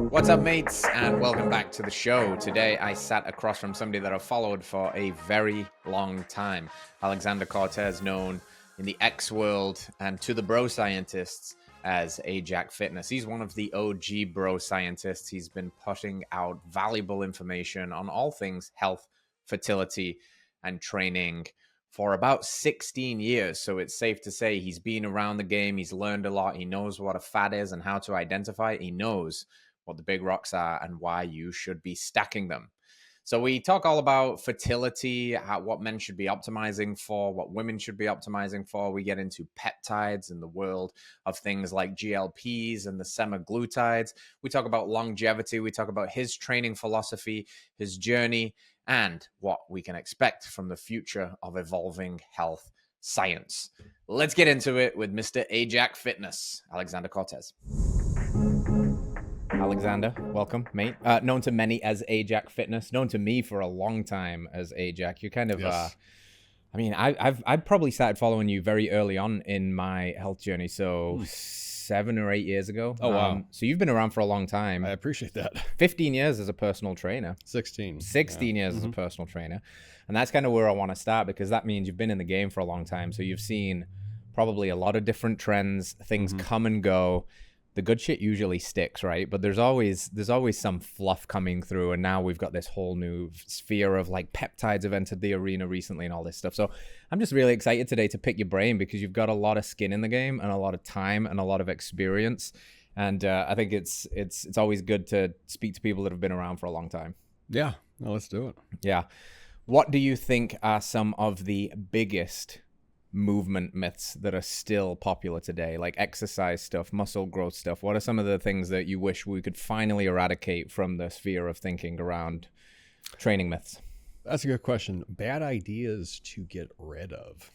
What's up, mates, and welcome back to the show. Today, I sat across from somebody that I've followed for a very long time. Alexander Cortes, known in the X world and to the bro scientists as AJAC Fitness. He's one of the OG bro scientists. He's been putting out valuable information on all things health, fertility, and training for about 16 years. So it's safe to say he's been around the game. He's learned a lot. He knows what a fad is and how to identify it. He knows what the big rocks are and why you should be stacking them. So we talk all about fertility, what men should be optimizing for, what women should be optimizing for. We get into peptides in the world of things like GLPs and the semaglutides. We talk about longevity. We talk about his training philosophy, his journey, and what we can expect from the future of evolving health science. Let's get into it with Mr. AJAC Fitness, Alexander Cortes. Alexander, welcome, mate. Known to many as AJAC Fitness, known to me for a long time as AJAC. You're kind of, yes. I've probably started following you very early on in my health journey. So 7 or 8 years ago. Oh, wow. So you've been around for a long time. I appreciate that. 15 years as a personal trainer. 16 years as a personal trainer. And that's kind of where I want to start, because that means you've been in the game for a long time. So you've seen probably a lot of different trends, things come and go. The good shit usually sticks, right? But there's always some fluff coming through, and now we've got this whole new sphere of like peptides have entered the arena recently and all this stuff. So I'm just really excited today to pick your brain, because you've got a lot of skin in the game and a lot of time and a lot of experience, and I think it's always good to speak to people that have been around for a long time. Yeah, well, let's do it. Yeah. What do you think are some of the biggest movement myths that are still popular today, like exercise stuff, muscle growth stuff? What are some of the things that you wish we could finally eradicate from the sphere of thinking around training myths? That's a good question. Bad ideas to get rid of.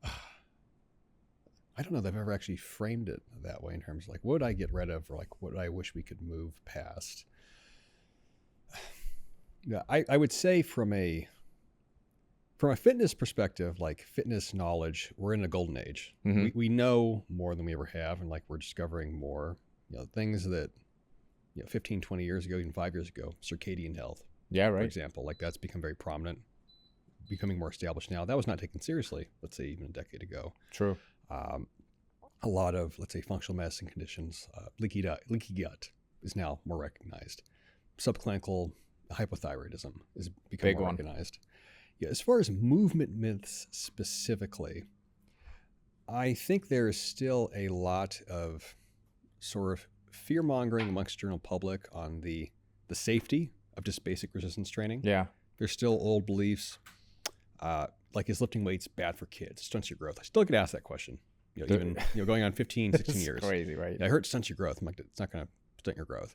I don't know that I've ever actually framed it that way in terms of like, what would I get rid of, or like, what I wish we could move past? Yeah, I would say from a fitness perspective, like fitness knowledge, we're in a golden age. We know more than we ever have, and like we're discovering more, things that 15, 20 years ago, even 5 years ago, circadian health. Yeah, right. For example, like that's become very prominent, becoming more established now. That was not taken seriously, let's say, even a decade ago. True. A lot of, let's say, functional medicine conditions, leaky gut is now more recognized. Subclinical hypothyroidism is becoming more recognized. Yeah, as far as movement myths specifically, I think there is still a lot of sort of fear-mongering amongst the general public on the safety of just basic resistance training. Yeah. There's still old beliefs, like is lifting weights bad for kids, stunts your growth? I still get asked that question, even going on 15, 16 years. Crazy, right? I heard it stunts your growth. I'm like, it's not going to stunt your growth.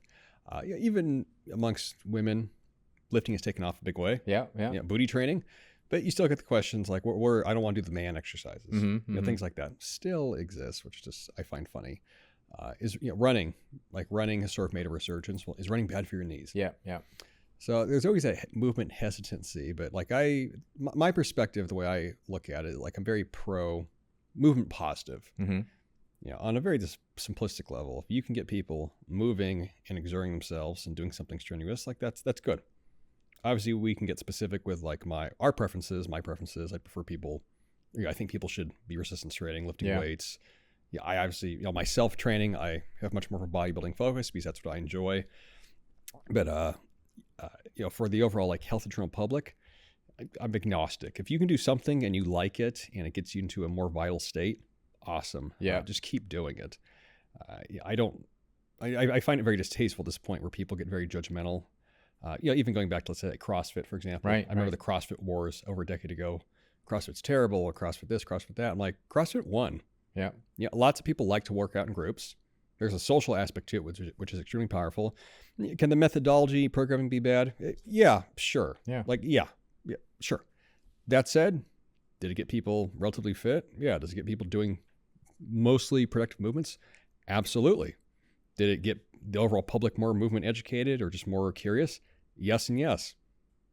Even amongst women, lifting has taken off a big way. Yeah. Booty training, but you still get the questions like, I don't want to do the man exercises. Things like that still exist, which just I find funny. Is running has sort of made a resurgence. Well, is running bad for your knees? Yeah. So there's always a movement hesitancy, but like my perspective, the way I look at it, like I'm very pro movement positive. On a very just simplistic level, if you can get people moving and exerting themselves and doing something strenuous, like that's good. Obviously, we can get specific with like my preferences. I prefer people. I think people should be resistance training, lifting weights. Yeah, I obviously, my self training, I have much more of a bodybuilding focus because that's what I enjoy. But for the overall like health and general public, I'm agnostic. If you can do something and you like it and it gets you into a more vital state, awesome. Yeah, just keep doing it. I find it very distasteful at this point where people get very judgmental. Even going back to, let's say, like CrossFit, for example. Right. I remember the CrossFit wars over a decade ago. CrossFit's terrible, or CrossFit this, CrossFit that. I'm like, CrossFit won. Yeah. Lots of people like to work out in groups. There's a social aspect to it, which is extremely powerful. Can the methodology, programming be bad? Yeah, sure. Yeah. Yeah, sure. That said, did it get people relatively fit? Yeah. Does it get people doing mostly productive movements? Absolutely. Did it get the overall public more movement educated or just more curious? Yes and yes.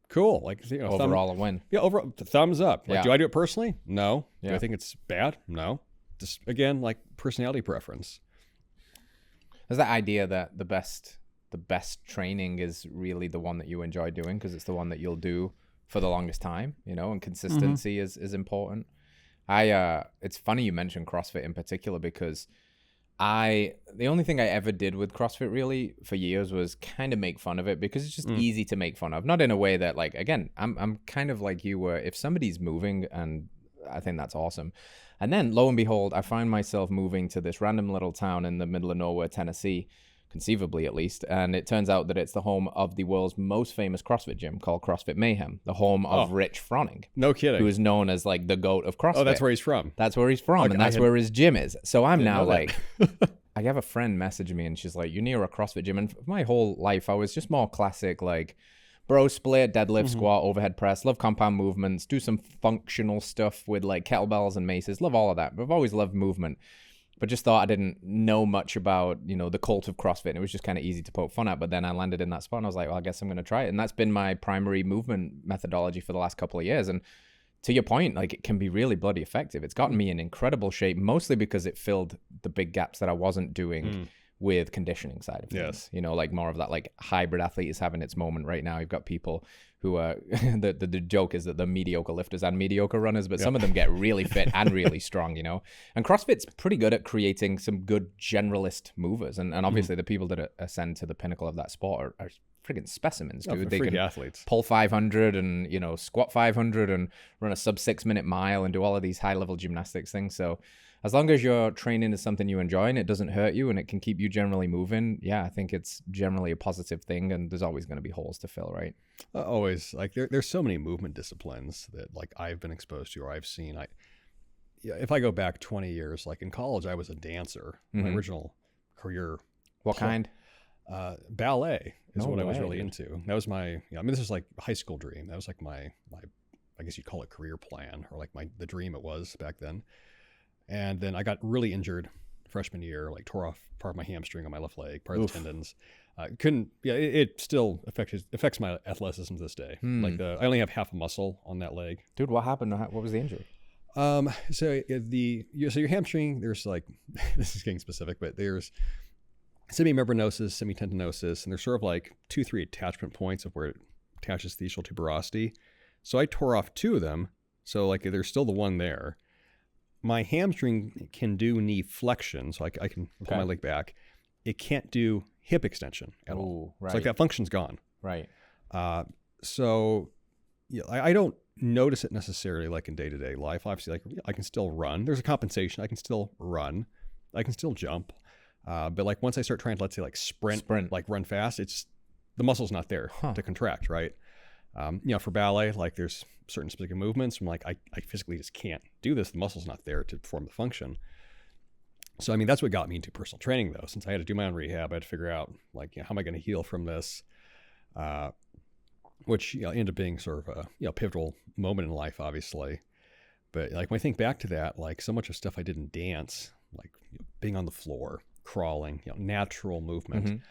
Cool. Like, overall a win. Yeah, overall thumbs up. Like, Yeah. do I do it personally? No. Yeah. Do I think it's bad? No. Just again, like personality preference. There's that idea that the best training is really the one that you enjoy doing, because it's the one that you'll do for the longest time, and consistency is important. It's funny you mentioned CrossFit in particular, because the only thing I ever did with CrossFit really for years was kind of make fun of it, because it's just easy to make fun of. Not in a way that, like, again, I'm kind of like you, where if somebody's moving, and I think that's awesome. And then lo and behold, I find myself moving to this random little town in the middle of nowhere, Tennessee, conceivably at least. And it turns out that it's the home of the world's most famous CrossFit gym, called CrossFit Mayhem, the home of Rich Froning. No kidding. Who is known as like the GOAT of CrossFit. Oh, that's where he's from. That's where he's from. Okay, and that's where his gym is. So I'm now like, I have a friend message me and she's like, you're near a CrossFit gym. And my whole life, I was just more classic, like bro split, deadlift, squat, overhead press, love compound movements, do some functional stuff with like kettlebells and maces, love all of that. But I've always loved movement, but just thought I didn't know much about, the cult of CrossFit. And it was just kind of easy to poke fun at. But then I landed in that spot and I was like, well, I guess I'm going to try it. And that's been my primary movement methodology for the last couple of years. And to your point, like, it can be really bloody effective. It's gotten me in incredible shape, mostly because it filled the big gaps that I wasn't doing with conditioning side of things. Yes. Like more of that like hybrid athlete is having its moment right now. You've got people who are the joke is that they're mediocre lifters and mediocre runners, but some of them get really fit and really strong, and CrossFit's pretty good at creating some good generalist movers, and obviously the people that ascend to the pinnacle of that sport are friggin' specimens, dude. They can athletes. Pull 500 and squat 500 and run a sub 6 minute mile and do all of these high level gymnastics things. So as long as your training is something you enjoy and it doesn't hurt you and it can keep you generally moving, I think it's generally a positive thing. And there's always going to be holes to fill, right? Always. Like there's so many movement disciplines that like I've been exposed to or I've seen. If I go back 20 years, like in college, I was a dancer. My original career. What kind? Ballet is what I was really into. That was my, this is like a high school dream. That was like my, I guess you'd call it career plan, or like the dream it was back then. And then I got really injured freshman year, like tore off part of my hamstring on my left leg, part of the tendons. It still affects my athleticism to this day. Like I only have half a muscle on that leg. Dude, what happened? What was the injury? So your hamstring, there's like, this is getting specific, but there's semimembranosus, semitendinosus, and there's sort of like 2-3 attachment points of where it attaches to the ischial tuberosity. So I tore off 2 of them. So like there's still the one there. My hamstring can do knee flexion, so I can pull my leg back. It can't do hip extension at all. Right. It's like that function's gone. Right. So I don't notice it necessarily like in day-to-day life. Obviously, like I can still run. There's a compensation. I can still run. I can still jump. But like once I start trying to, let's say, like sprint, like run fast, it's the muscle's not there to contract, right? For ballet, like there's certain specific movements from like I physically just can't do this. The muscle's not there to perform the function. So that's what got me into personal training, though. Since I had to do my own rehab, I had to figure out like how am I going to heal from this, which ended up being sort of a pivotal moment in life, obviously. But like when I think back to that, like so much of stuff I did in dance, like being on the floor, crawling, natural movement.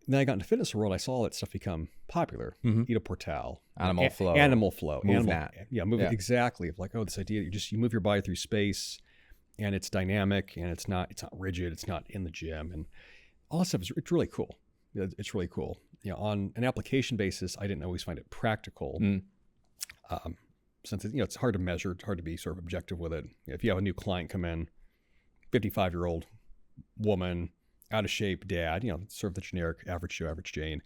Then I got into fitness world. I saw all that stuff become popular. Ito Portal, animal flow, moving exactly. Of like, this idea that you move your body through space, and it's dynamic, and it's not rigid. It's not in the gym, and all that stuff it's really cool. It's really cool. On an application basis, I didn't always find it practical, since it's hard to measure. It's hard to be sort of objective with it. If you have a new client come in, 55-year-old woman, out of shape dad, sort of the generic average Joe, average Jane,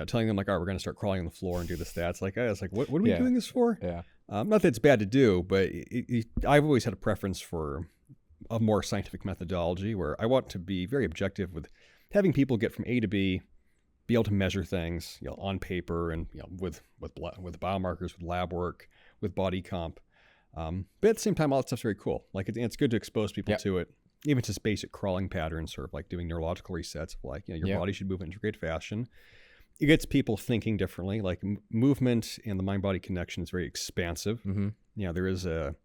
telling them like, all right, we're going to start crawling on the floor and do this, that. It's like, what are we doing this for? Yeah. Not that it's bad to do, but I've always had a preference for a more scientific methodology where I want to be very objective with having people get from A to B, be able to measure things, on paper and, with biomarkers, with lab work, with body comp. But at the same time, all that stuff's very cool. Like it's good to expose people to it. Even just basic crawling patterns, sort of like doing neurological resets, like your body should move in integrated fashion. It gets people thinking differently. Like movement and the mind-body connection is very expansive. There is a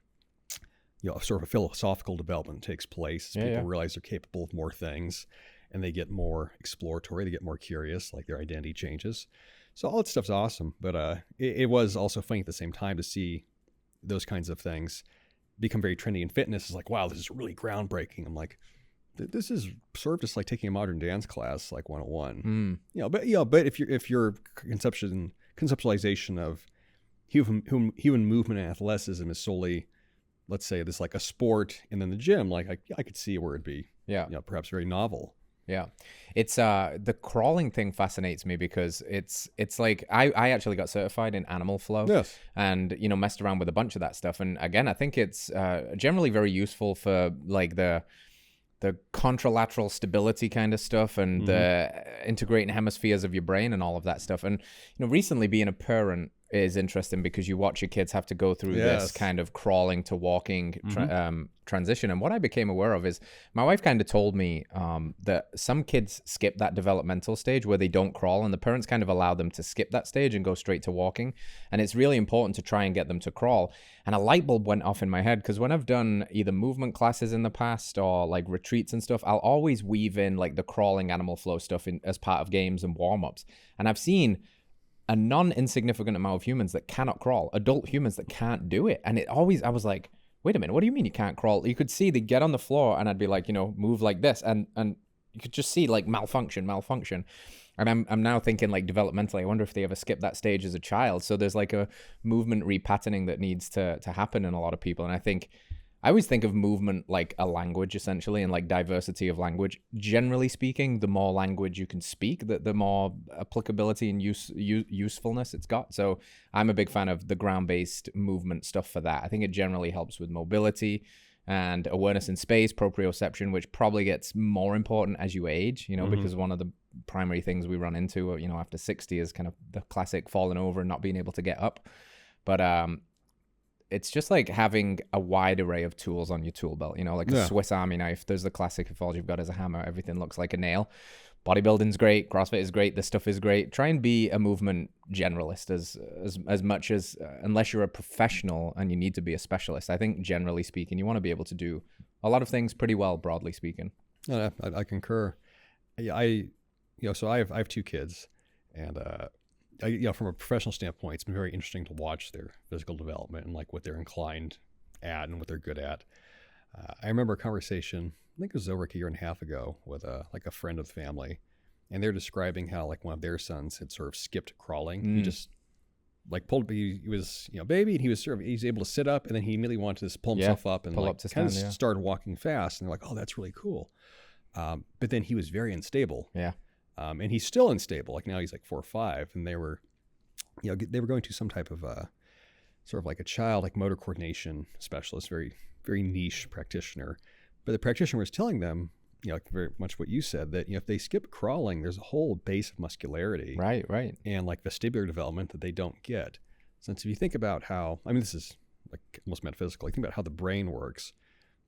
sort of a philosophical development that takes place as people realize they're capable of more things, and they get more exploratory, they get more curious, like their identity changes. So all that stuff's awesome. But it was also funny at the same time to see those kinds of things become very trendy in fitness. Is like, wow, this is really groundbreaking. I'm like, this is sort of just like taking a modern dance class, like 101. But if your conceptualization of human movement and athleticism is solely, let's say, this like a sport, and then the gym, like I could see where it'd be, perhaps very novel. Yeah. It's the crawling thing fascinates me because it's like I actually got certified in animal flow. Yes. And messed around with a bunch of that stuff. And again, I think it's generally very useful for like the contralateral stability kind of stuff and the integrating hemispheres of your brain and all of that stuff. And recently being a parent is interesting because you watch your kids have to go through this kind of crawling to walking transition. And what I became aware of is my wife kind of told me that some kids skip that developmental stage where they don't crawl, and the parents kind of allow them to skip that stage and go straight to walking. And it's really important to try and get them to crawl. And a light bulb went off in my head because when I've done either movement classes in the past or like retreats and stuff, I'll always weave in like the crawling animal flow stuff as part of games and warm-ups. And I've seen a non-insignificant amount of humans that cannot crawl, adult humans that can't do it. And I was like, wait a minute, what do you mean you can't crawl? You could see they get on the floor and I'd be like, move like this. And you could just see like malfunction. And I'm now thinking like developmentally, I wonder if they ever skip that stage as a child. So there's like a movement repatterning that needs to happen in a lot of people. And I always think of movement like a language essentially, and like diversity of language. Generally speaking, the more language you can speak, the more applicability and usefulness it's got. So I'm a big fan of the ground-based movement stuff for that. I think it generally helps with mobility and awareness in space, proprioception, which probably gets more important as you age, because one of the primary things we run into, after 60 is kind of the classic falling over and not being able to get up. But it's just like having a wide array of tools on your tool belt, like a Swiss Army knife. There's the classic, if all you've got is a hammer, everything looks like a nail. Bodybuilding's great. CrossFit is great. This stuff is great. Try and be a movement generalist as much as, unless you're a professional and you need to be a specialist. I think generally speaking, you want to be able to do a lot of things pretty well, broadly speaking. I concur. So I have 2 kids, and from a professional standpoint, it's been very interesting to watch their physical development and like what they're inclined at and what they're good at. I remember a conversation, I think it was over like a year and a half ago, with a friend of the family, and they're describing how like one of their sons had sort of skipped crawling. He just like he was baby, and he's able to sit up, and then he immediately wanted to just pull himself up and started walking fast. And they're like, oh, that's really cool. But then he was very unstable. Yeah. And he's still unstable. Like now he's like 4 or 5, and they were going to some type of sort of like a child like motor coordination specialist, very very niche practitioner. But the practitioner was telling them, like very much what you said, that if they skip crawling, there's a whole base of muscularity, right, and like vestibular development that they don't get. Since if you think about how, this is like almost metaphysical. Think about how the brain works.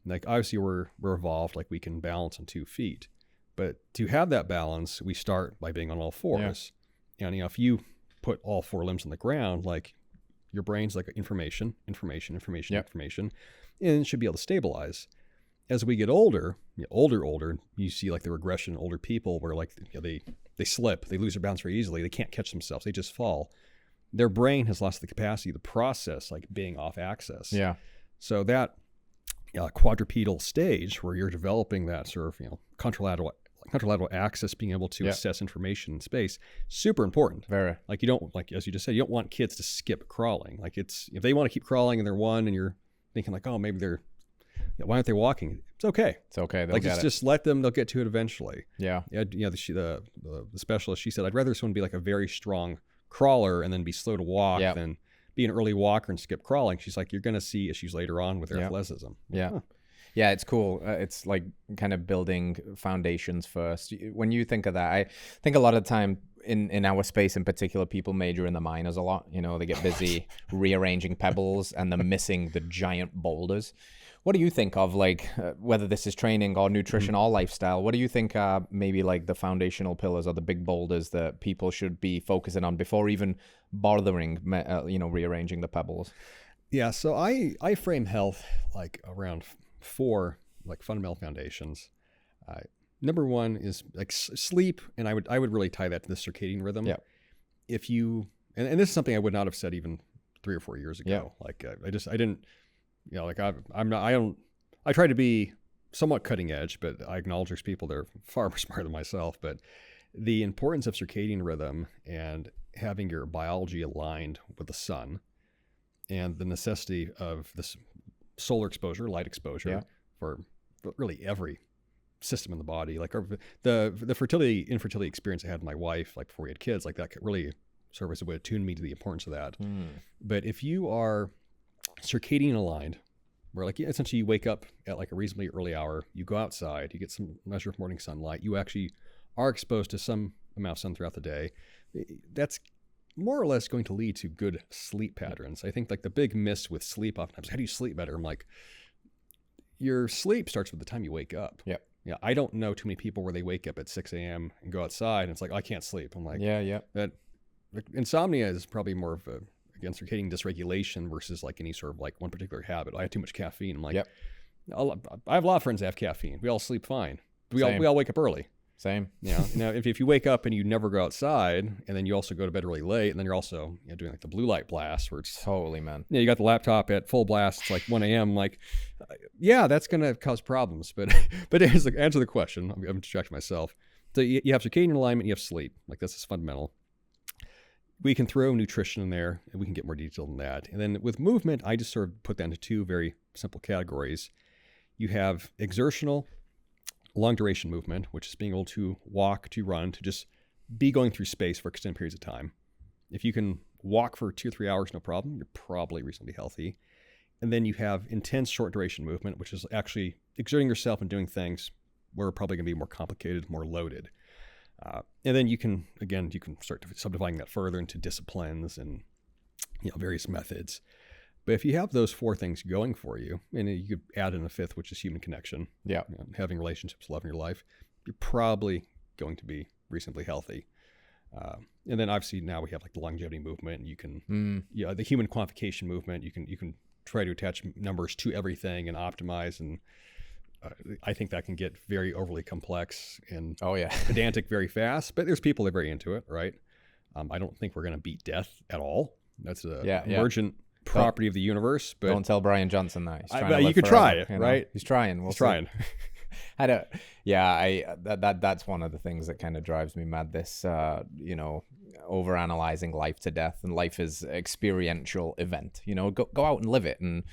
Like obviously we're evolved, like we can balance on 2 feet. But to have that balance, we start by being on all 4s. Yeah. And if you put all 4 limbs on the ground, like your brain's like information, and it should be able to stabilize. As we get older, you see like the regression in older people where like they slip, they lose their balance very easily, they can't catch themselves, they just fall. Their brain has lost the capacity to process like being off axis. Yeah. So that quadrupedal stage where you're developing that sort of contralateral axis, being able to assess information in space, super important. Very. Like you don't, like as you just said, you don't want kids to skip crawling. Like if they want to keep crawling and they're 1 and you're thinking like, oh, maybe they're, why aren't they walking? It's okay. It's okay. Like just let them. They'll get to it eventually. Yeah. The specialist, she said, I'd rather someone be like a very strong crawler and then be slow to walk than be an early walker and skip crawling. She's like, you're going to see issues later on with their athleticism. Yeah. Huh. Yeah, it's cool. It's like kind of building foundations first. When you think of that, I think a lot of the time in our space in particular, people major in the minors a lot. They get busy rearranging pebbles and they're missing the giant boulders. What do you think of like whether this is training or nutrition or lifestyle? What do you think are maybe like the foundational pillars or the big boulders that people should be focusing on before even bothering, rearranging the pebbles? Yeah, so I frame health like around 4 like fundamental foundations. Number 1 is like sleep, and I would really tie that to the circadian rhythm. Yeah. If you and this is something I would not have said even 3 or 4 years ago. Yeah. Like I didn't. I try to be somewhat cutting edge, but I acknowledge there's people that are far more smarter than myself. But the importance of circadian rhythm and having your biology aligned with the sun, and the necessity of this solar exposure, light exposure for really every system in the body. Like the fertility, infertility experience I had with my wife, like before we had kids, like that really sort of was a way to tune me to the importance of that. But if you are circadian aligned, where like essentially you wake up at like a reasonably early hour, you go outside, you get some measure of morning sunlight, you actually are exposed to some amount of sun throughout the day, that's more or less going to lead to good sleep patterns. I think like the big miss with sleep oftentimes, how do you sleep better? I'm like, your sleep starts with the time you wake up. Yep. Yeah. I don't know too many people where they wake up at 6 a.m. and go outside and it's like, I can't sleep. I'm like, that insomnia is probably more of a, again, circadian dysregulation versus like any sort of like one particular habit. I have too much caffeine. I'm like, I have a lot of friends that have caffeine. We all sleep fine. We all wake up early. Same. If you wake up and you never go outside, and then you also go to bed really late, and then you're also doing like the blue light blast, where it's totally, man. You got the laptop at full blast. It's like 1 a.m. Like, that's going to cause problems. But here's the answer to the question. I'm distracting myself. So you have circadian alignment, you have sleep. Like that's just fundamental. We can throw nutrition in there, and we can get more detailed than that. And then with movement, I just sort of put that into two very simple categories. You have exertional, long duration movement, which is being able to walk, to run, to just be going through space for extended periods of time. If you can walk for 2 or 3 hours, no problem, you're probably reasonably healthy. And then you have intense short duration movement, which is actually exerting yourself and doing things where are probably going to be more complicated, more loaded. And then you can start subdividing that further into disciplines and various methods. But if you have those 4 things going for you, and you could add in a 5th, which is human connection, having relationships, love in your life, you're probably going to be reasonably healthy. And then obviously now we have like the longevity movement, and you can, the human quantification movement. You can try to attach numbers to everything and optimize. And I think that can get very overly complex and pedantic very fast. But there's people that are very into it, right? I don't think we're going to beat death at all. That's emergent property of the universe. But don't tell Brian Johnson that. He's trying to live you could forever, try it, right? He's trying. He's trying. That's one of the things that kind of drives me mad. This, overanalyzing life to death, and life is experiential event. Go out and live it, and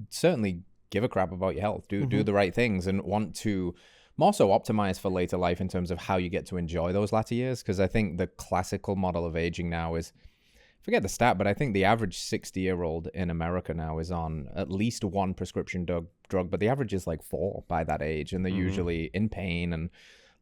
certainly give a crap about your health. Do the right things, and want to more so optimize for later life in terms of how you get to enjoy those latter years. Because I think the classical model of aging now is, forget the stat, but I think the average 60-year-old in America now is on at least 1 prescription drug, but the average is like 4 by that age. And they're usually in pain and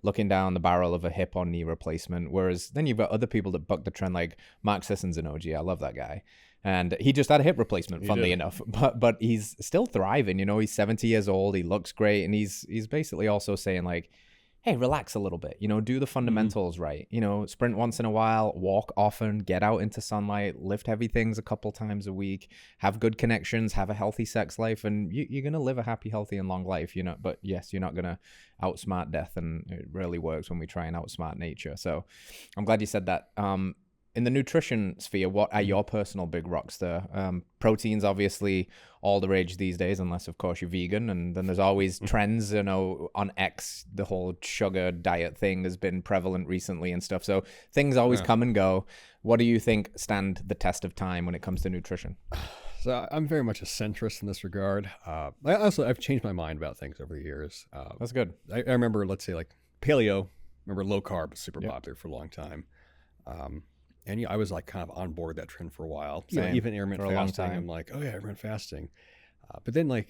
looking down the barrel of a hip or knee replacement. Whereas then you've got other people that buck the trend, like Mark Sisson's an OG. I love that guy. And he just had a hip replacement, funnily enough, but he's still thriving. He's 70 years old. He looks great. And he's basically also saying like, hey, relax a little bit, do the fundamentals right, sprint once in a while, walk often, get out into sunlight, lift heavy things a couple times a week, have good connections, have a healthy sex life, and you're going to live a happy, healthy, and long life, but yes, you're not going to outsmart death, and it really works when we try and outsmart nature. So I'm glad you said that. In the nutrition sphere, what are your personal big rocks there? Proteins, obviously, all the rage these days, unless, of course, you're vegan. And then there's always trends, on X, the whole sugar diet thing has been prevalent recently and stuff. So things always come and go. What do you think stand the test of time when it comes to nutrition? So I'm very much a centrist in this regard. I've changed my mind about things over the years. That's good. I remember, let's say, like paleo. Remember, low carb was super popular for a long time. And I was like kind of on board that trend for a while. Even intermittent fasting. I'm like, oh yeah, intermittent fasting. But then I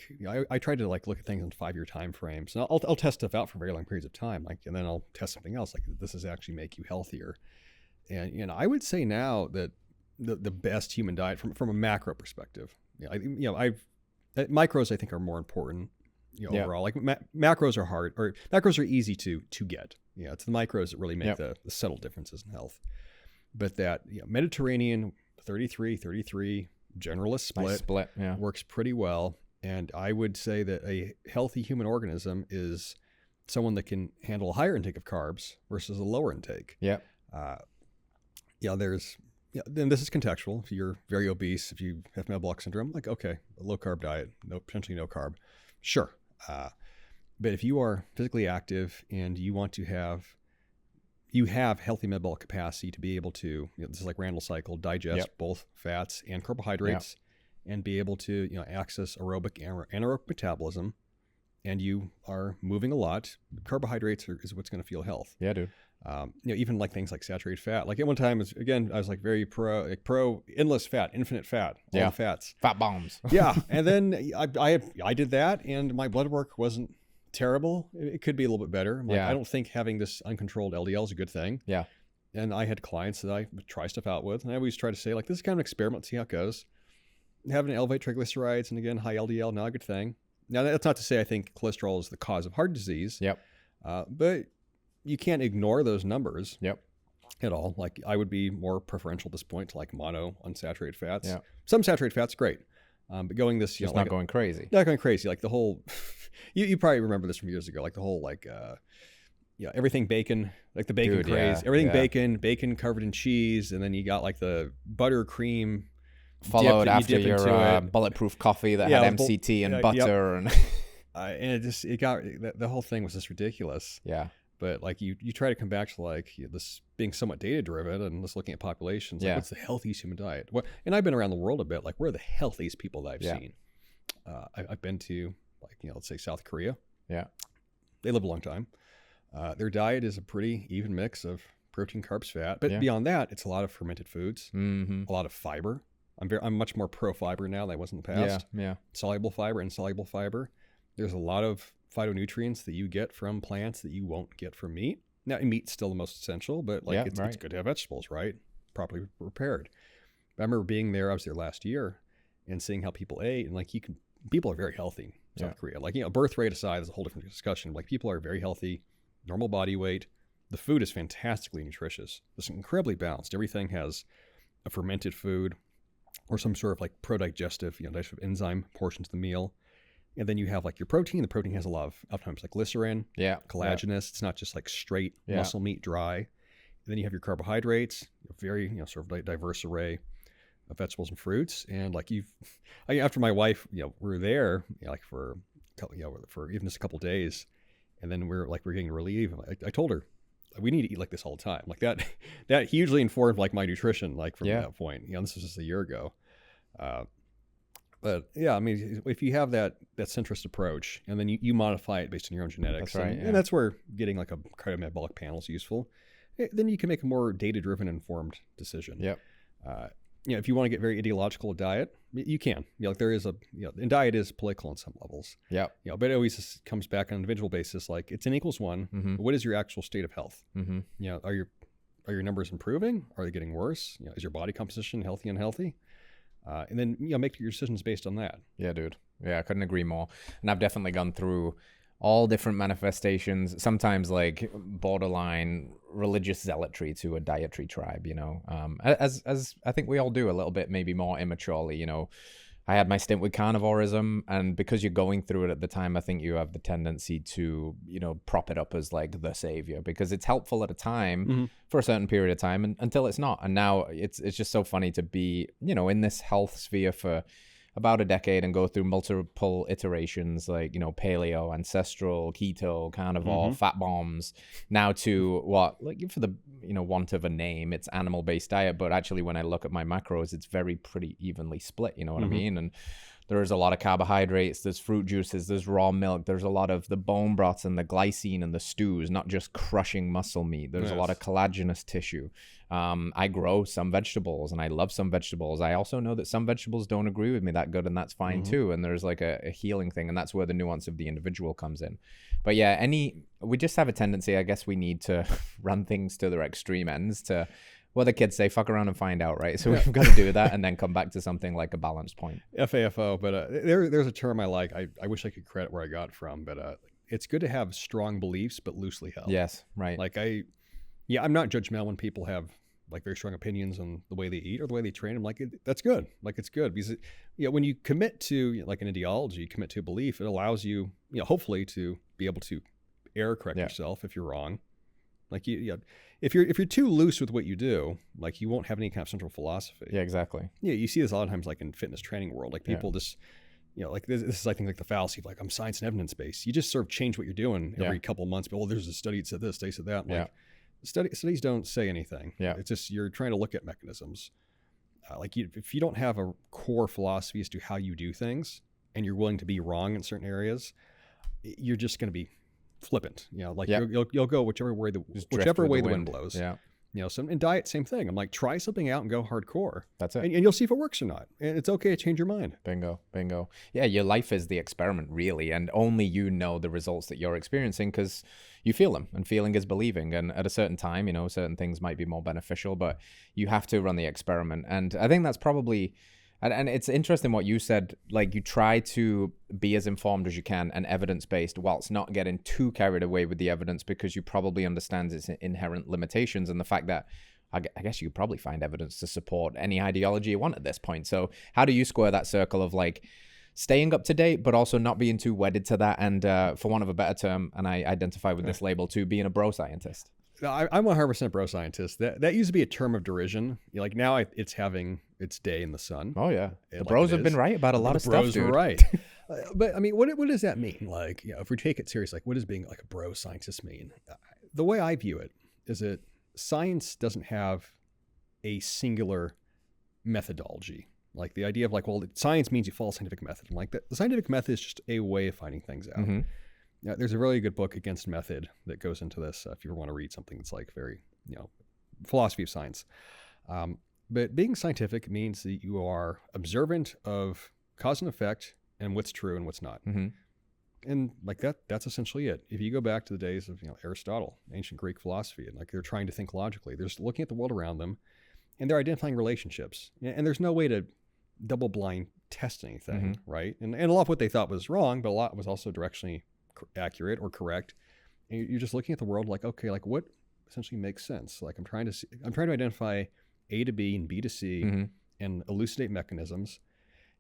tried to like look at things in 5-year time frames. And I'll test stuff out for very long periods of time. And then I'll test something else. Like, this is actually make you healthier. And I would say now that the best human diet from a macro perspective, micros I think are more important. Overall, like macros are hard, or macros are easy to get. It's the micros that really make the subtle differences in health. But that Mediterranean 33 generalist split works pretty well. And I would say that a healthy human organism is someone that can handle a higher intake of carbs versus a lower intake. Then this is contextual. If you're very obese, if you have metabolic syndrome, like, okay, a low carb diet, potentially no carb. Sure. But if you are physically active and you want to you have healthy metabolic capacity to be able to, this is like Randall cycle, digest both fats and carbohydrates and be able to, access aerobic and anaerobic metabolism, and you are moving a lot, carbohydrates is what's going to fuel health. Yeah, dude. Even like things like saturated fat. Like at one time, I was like very pro endless fat, infinite fat, all the fats. Fat bombs. Yeah. And then I did that and my blood work wasn't terrible. It could be a little bit better. Like, I don't think having this uncontrolled LDL is a good thing. Yeah. And I had clients that I would try stuff out with. And I always try to say, like, this is kind of an experiment, see how it goes. Having elevated triglycerides and again, high LDL, not a good thing. Now, that's not to say I think cholesterol is the cause of heart disease. Yep. But you can't ignore those numbers. Yep. At all. Like, I would be more preferential at this point to like mono unsaturated fats. Yeah. Some saturated fats, great. But going this, just like not going crazy. Not going crazy. Like the whole, you probably remember this from years ago. Like the whole everything bacon, like the bacon craze. Everything bacon covered in cheese, and then you got like the buttercream followed after your bulletproof coffee that had MCT and butter and and it got the whole thing was just ridiculous. Yeah. But like you try to come back to like this being somewhat data driven and just looking at populations. Like what's the healthiest human diet? And I've been around the world a bit. Like where are the healthiest people that I've seen? I've been to like, let's say South Korea. Yeah. They live a long time. Their diet is a pretty even mix of protein, carbs, fat. But beyond that, it's a lot of fermented foods, a lot of fiber. I'm much more pro fiber now than I was in the past. Yeah. Soluble fiber, insoluble fiber. There's a lot of phytonutrients that you get from plants that you won't get from meat. Now, meat's still the most essential, but like it's good to have vegetables, right? Properly prepared. But I remember being there. I was there last year and seeing how people ate, and like people are very healthy in South Korea. Like birth rate aside, is a whole different discussion. Like people are very healthy, normal body weight. The food is fantastically nutritious. It's incredibly balanced. Everything has a fermented food or some sort of like pro-digestive, digestive enzyme portion to the meal. And then you have like your protein. The protein has a lot of times like glycerin, collagenous. It's not just like straight muscle meat dry. And then you have your carbohydrates, very sort of diverse array of vegetables and fruits. And like after my wife, we were there like for even just a couple of days, and then we're getting relief. I told her we need to eat like this all the time. Like that hugely informed like my nutrition like from that point. This was just a year ago. But yeah, I mean, if you have that centrist approach and then you modify it based on your own genetics, that's right, and that's where getting like a cardiometabolic panel is useful, then you can make a more data-driven, informed decision. Yep. If you want to get very ideological with diet, you can. Like there is and diet is political on some levels. Yep. But it always just comes back on an individual basis. Like it's N equals 1. Mm-hmm. What is your actual state of health? Mm-hmm. Are your numbers improving? Are they getting worse? Is your body composition healthy, unhealthy? And then make your decisions based on that. Yeah, dude. Yeah, I couldn't agree more. And I've definitely gone through all different manifestations, sometimes like borderline religious zealotry to a dietary tribe, as I think we all do a little bit, maybe more immaturely. I had my stint with carnivorism, and because you're going through it at the time, I think you have the tendency to, prop it up as like the savior because it's helpful at a time for a certain period of time until it's not. And now it's just so funny to be, in this health sphere for about a decade and go through multiple iterations like, paleo, ancestral, keto, carnivore, fat bombs, now to what, like for the, want of a name, it's animal-based diet. But actually when I look at my macros, it's pretty evenly split, you know what I mean? And there's a lot of carbohydrates, there's fruit juices, there's raw milk, there's a lot of the bone broths and the glycine and the stews, not just crushing muscle meat. There's a lot of collagenous tissue. I grow some vegetables and I love some vegetables. I also know that some vegetables don't agree with me that good, and that's fine too. And there's like a healing thing, and that's where the nuance of the individual comes in. But yeah, we just have a tendency, I guess we need to run things to their extreme ends to, well, the kids say, fuck around and find out, right? So we've got to do that and then come back to something like a balanced point. FAFO, but there's a term I like. I wish I could credit where I got it from, but it's good to have strong beliefs, but loosely held. Yes, right. Like I'm not judgmental when people have like very strong opinions on the way they eat or the way they train. I'm like, that's good. Like it's good because when you commit to like an ideology, you commit to a belief, it allows you, hopefully to be able to error correct yourself if you're wrong. Like if you're too loose with what you do, like you won't have any kind of central philosophy. Yeah, exactly. Yeah, you see this a lot of times like in fitness training world, like people just like this is, I think, like the fallacy of like, I'm science and evidence based. You just sort of change what you're doing every couple of months. But, there's a study that said this, study said that. Like, studies don't say anything. It's just, you're trying to look at mechanisms. If you don't have a core philosophy as to how you do things, and you're willing to be wrong in certain areas, you're just going to be flippant. You'll go whichever way the wind blows. In diet, same thing. I'm like, try something out and go hardcore. That's it. And you'll see if it works or not. And it's okay to change your mind. Bingo. Yeah, your life is the experiment, really. And only you know the results that you're experiencing because you feel them. And feeling is believing. And at a certain time, certain things might be more beneficial, but you have to run the experiment. And I think that's probably... And it's interesting what you said, like you try to be as informed as you can and evidence-based whilst not getting too carried away with the evidence because you probably understand its inherent limitations and the fact that I guess you could probably find evidence to support any ideology you want at this point. So how do you square that circle of like staying up to date, but also not being too wedded to that? And for want of a better term, and I identify with this label too, being a bro scientist. I'm 100% bro scientist. That used to be a term of derision. Like now it's having its day in the sun. Oh yeah, the bros have been right about a lot of stuff, dude. The bros were right. But I mean, what does that mean? Like, if we take it serious, like what does being like a bro scientist mean? The way I view it is that science doesn't have a singular methodology. Like the idea of like, well, science means you follow a scientific method. And like the scientific method is just a way of finding things out. Mm-hmm. There's a really good book, Against Method, that goes into this if you want to read something that's like very, philosophy of science. But being scientific means that you are observant of cause and effect and what's true and what's not. Mm-hmm. And like that's essentially it. If you go back to the days of Aristotle, ancient Greek philosophy, and like they're trying to think logically, they're just looking at the world around them and they're identifying relationships. And there's no way to double blind test anything, right? And a lot of what they thought was wrong, but a lot was also directionally accurate or correct. And you're just looking at the world like, okay, like what essentially makes sense? Like I'm trying to identify A to B and B to C and elucidate mechanisms.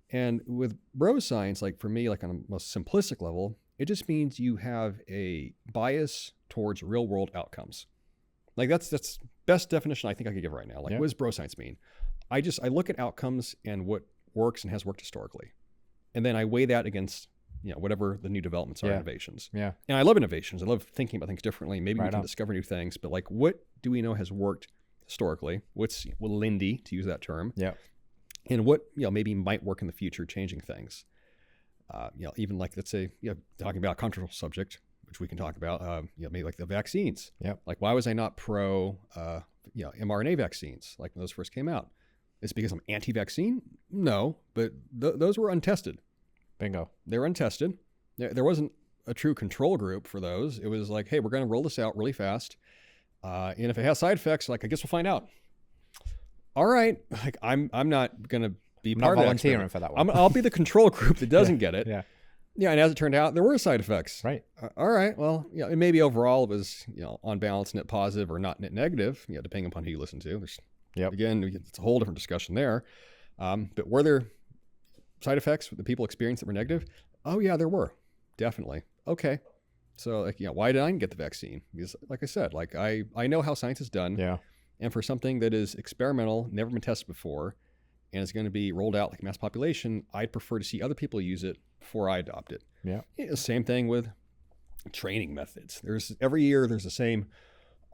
And with bro science, like for me, like on a most simplistic level, it just means you have a bias towards real world outcomes. Like that's best definition I think I could give right now. Like what does bro science mean? I look at outcomes and what works and has worked historically. And then I weigh that against whatever the new developments are, innovations. Yeah. And I love innovations. I love thinking about things differently. Maybe we can discover new things, but like, what do we know has worked historically? What's Lindy, to use that term? Yeah. And what, maybe might work in the future, changing things. Even like, let's say, talking about a controversial subject, which we can talk about, maybe like the vaccines. Yeah. Like, why was I not pro, mRNA vaccines? Like when those first came out. It's because I'm anti-vaccine? No, but those were untested. Bingo. They were untested. There wasn't a true control group for those. It was like, hey, we're going to roll this out really fast. And if it has side effects, like, I guess we'll find out. All right. Like, I'm not going to be part of volunteering for that one. I'll be the control group that doesn't get it. Yeah. Yeah. And as it turned out, there were side effects. Right. All right. Well, maybe overall it was, on balance, net positive or not net negative, depending upon who you listen to. Again, it's a whole different discussion there. But were there side effects that people experienced that were negative? Oh yeah, there were, definitely. Okay, so like, why did I get the vaccine? Because like I said, like I know how science is done. Yeah. And for something that is experimental, never been tested before, and is going to be rolled out like mass population, I'd prefer to see other people use it before I adopt it. Yeah. Same thing with training methods. Every year there's the same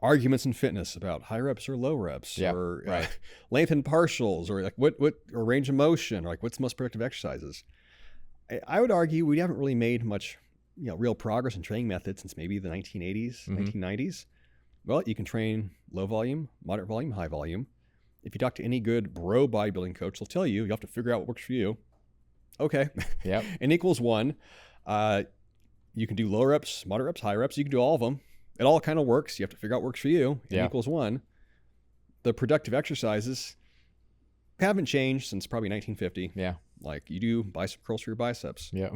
arguments in fitness about high reps or low reps, or length and partials, or like what or range of motion, or like what's the most productive exercises. I would argue we haven't really made much, real progress in training methods since maybe the 1980s, 1990s. Well, you can train low volume, moderate volume, high volume. If you talk to any good bro bodybuilding coach, they'll tell you have to figure out what works for you. Okay. Yeah. N equals 1. You can do low reps, moderate reps, high reps. You can do all of them. It all kind of works. You have to figure out what works for you. N equals 1. The productive exercises haven't changed since probably 1950. Yeah. Like you do bicep curls for your biceps. Yeah.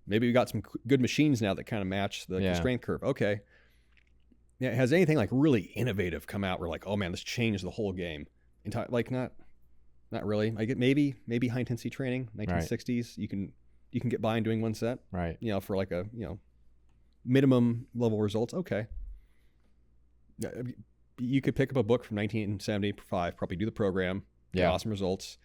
Maybe we got some good machines now that kind of match the strength curve. Okay. Yeah. Has anything like really innovative come out where like, oh man, this changed the whole game? Like not really. I get maybe high intensity training, 1960s. You can get by in doing one set. Right. For like a, minimum level results. Okay. You could pick up a book from 1975, probably do the program, get awesome results.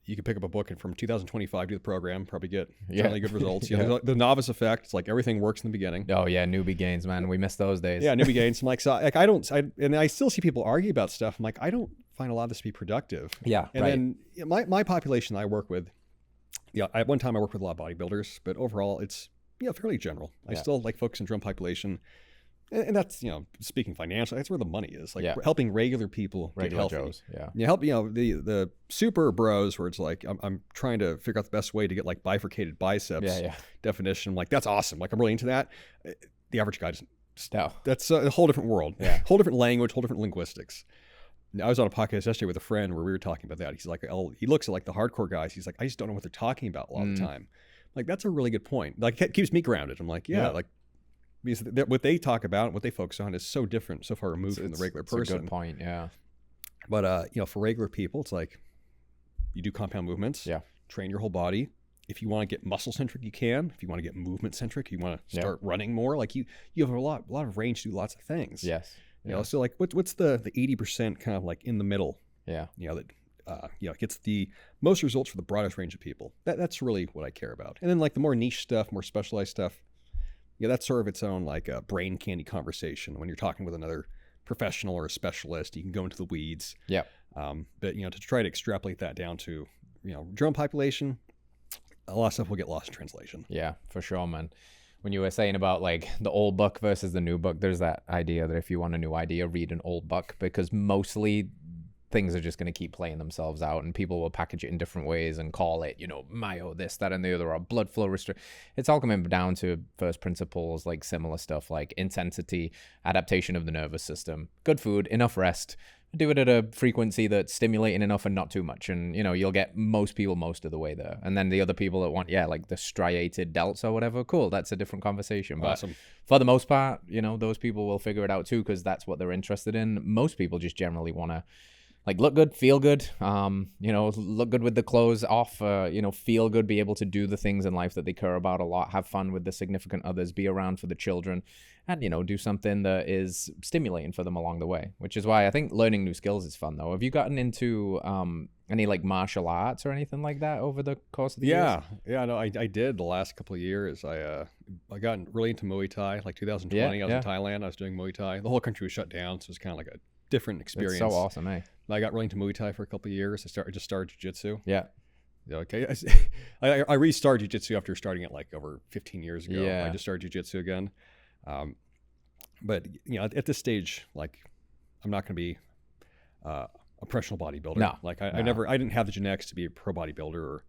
you can pick up a book and from 2025 do the program, probably get generally good results. Yeah. The novice effect, it's like everything works in the beginning. Oh yeah, newbie gains, man. We miss those days. Yeah, newbie gains. I'm like, and I still see people argue about stuff. I'm like, I don't find a lot of this to be productive. Yeah, and then my population that I work with, at one time I worked with a lot of bodybuilders, but overall it's fairly general. I still like focus on drum population. And that's, speaking financially, that's where the money is. Like helping regular people get healthy. Joes, You help, the super bros where it's like, I'm trying to figure out the best way to get like bifurcated biceps definition. I'm like, that's awesome. Like I'm really into that. The average guy doesn't. No. That's a whole different world. Yeah. Whole different language, whole different linguistics. I was on a podcast yesterday with a friend where we were talking about that. He's like, he looks at like the hardcore guys. He's like, I just don't know what they're talking about a lot of the time. Like, that's a really good point. Like it keeps me grounded. I'm like, like, because what they talk about, what they focus on is so different, so far removed from the regular person. It's a good point, yeah. But, for regular people, it's like you do compound movements, train your whole body. If you want to get muscle-centric, you can. If you want to get movement-centric, you want to start running more. Like you have a lot of range to do lots of things. Yes. So like what's the 80% kind of like in the middle? Yeah. That gets the most results for the broadest range of people. That's really what I care about. And then like the more niche stuff, more specialized stuff, that's sort of its own like a brain candy conversation. When you're talking with another professional or a specialist, you can go into the weeds. Yeah. But to try to extrapolate that down to general population, a lot of stuff will get lost in translation. Yeah, for sure, man. When you were saying about like the old book versus the new book, there's that idea that if you want a new idea, read an old book, because mostly things are just going to keep playing themselves out, and people will package it in different ways and call it, myo, this, that, and the other, or blood flow restrict. It's all coming down to first principles, like similar stuff like intensity, adaptation of the nervous system, good food, enough rest, do it at a frequency that's stimulating enough and not too much. And, you'll get most people most of the way there. And then the other people that want, like the striated delts or whatever, cool, that's a different conversation. Awesome. But for the most part, those people will figure it out too, because that's what they're interested in. Most people just generally want to like look good, feel good, look good with the clothes off, feel good, be able to do the things in life that they care about a lot, have fun with the significant others, be around for the children, and, do something that is stimulating for them along the way, which is why I think learning new skills is fun, though. Have you gotten into any like martial arts or anything like that over the course of the years? Yeah, no, I did the last couple of years. I got really into Muay Thai, like 2020. I was in Thailand. I was doing Muay Thai. The whole country was shut down, so it was kind of like a different experience. It's so awesome, eh? I got really into Muay Thai for a couple of years. I just started jiu-jitsu. Yeah. Okay. I restarted jiu-jitsu after starting it like over 15 years ago. Yeah. I just started jiu-jitsu again. But at this stage, like I'm not going to be a professional bodybuilder. No. Like I didn't have the genetics to be a pro bodybuilder or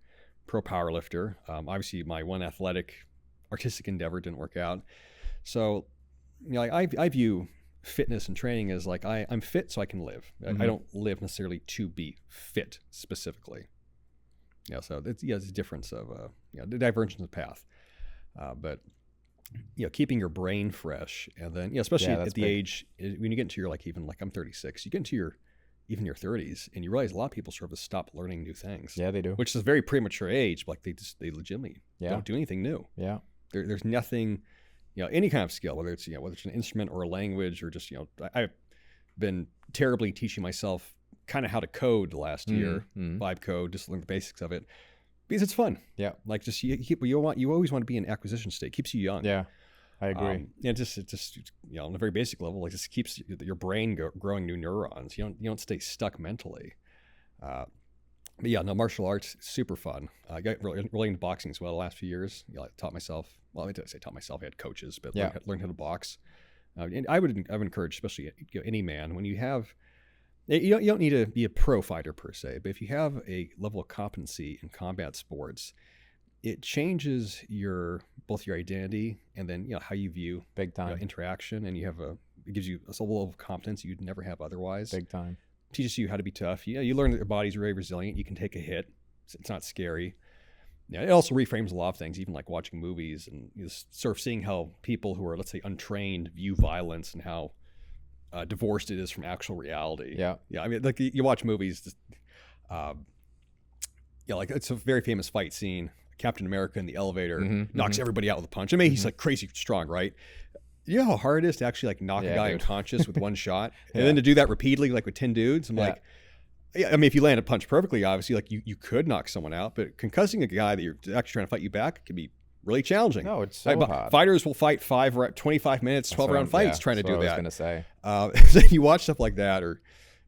pro powerlifter. Obviously my one athletic artistic endeavor didn't work out. So, I view fitness and training as like I'm fit so I can live. I don't live necessarily to be fit specifically. So it's a difference of the divergence of path. But keeping your brain fresh, and then especially at the age when you get into your even I'm 36, you get into your 30s, and you realize a lot of people sort of stop learning new things. Yeah, they do. Which is a very premature age. But like they legitimately don't do anything new. Yeah, there's nothing. Any kind of skill, whether it's an instrument or a language or just I've been terribly teaching myself kind of how to code the last year, vibe code, just learn the basics of it because it's fun. Yeah, like just you always want to be in acquisition state. It keeps you young. Yeah, I agree. It just on a very basic level, like just keeps your brain growing new neurons. You don't stay stuck mentally. But martial arts, super fun. I got really into boxing as well the last few years. I taught myself. Well, I didn't say taught myself. I had coaches, but learned how to box. And I would encourage, especially any man, when you have, you don't need to be a pro fighter per se, but if you have a level of competency in combat sports, it changes both your identity and then how you view big time interaction, and it gives you a level of competence you'd never have otherwise. Big time. Teaches you how to be tough. You learn that your body's very resilient. You can take a hit. It's not scary. It also reframes a lot of things, even like watching movies and sort of seeing how people who are, let's say, untrained view violence and how divorced it is from actual reality. Yeah. I mean, like you watch movies, like it's a very famous fight scene. Captain America in the elevator knocks everybody out with a punch. I mean, he's like crazy strong, right? You know how hard it is to actually like knock a guy unconscious with one shot, and then to do that repeatedly, like with 10 dudes. I'm like, Yeah, I mean, if you land a punch perfectly, obviously, like you could knock someone out, but concussing a guy that you're actually trying to fight you back can be really challenging. No, it's so hard. Fighters will fight 25 minutes, 12-round fights trying to do that. I was going to say. So you watch stuff like that, or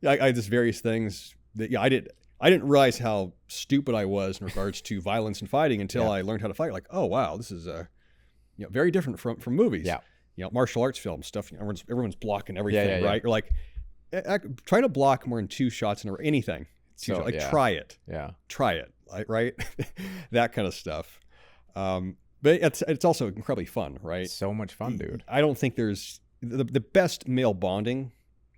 I just various things that I didn't realize how stupid I was in regards to violence and fighting until I learned how to fight. Like, oh wow, this is very different from movies. Yeah, martial arts films stuff. Everyone's blocking everything, right? Yeah. You're like, try to block more than 2 shots in anything. Try it. Yeah, try it. Right, that kind of stuff. But it's also incredibly fun, right? So much fun, dude. I don't think there's the best male bonding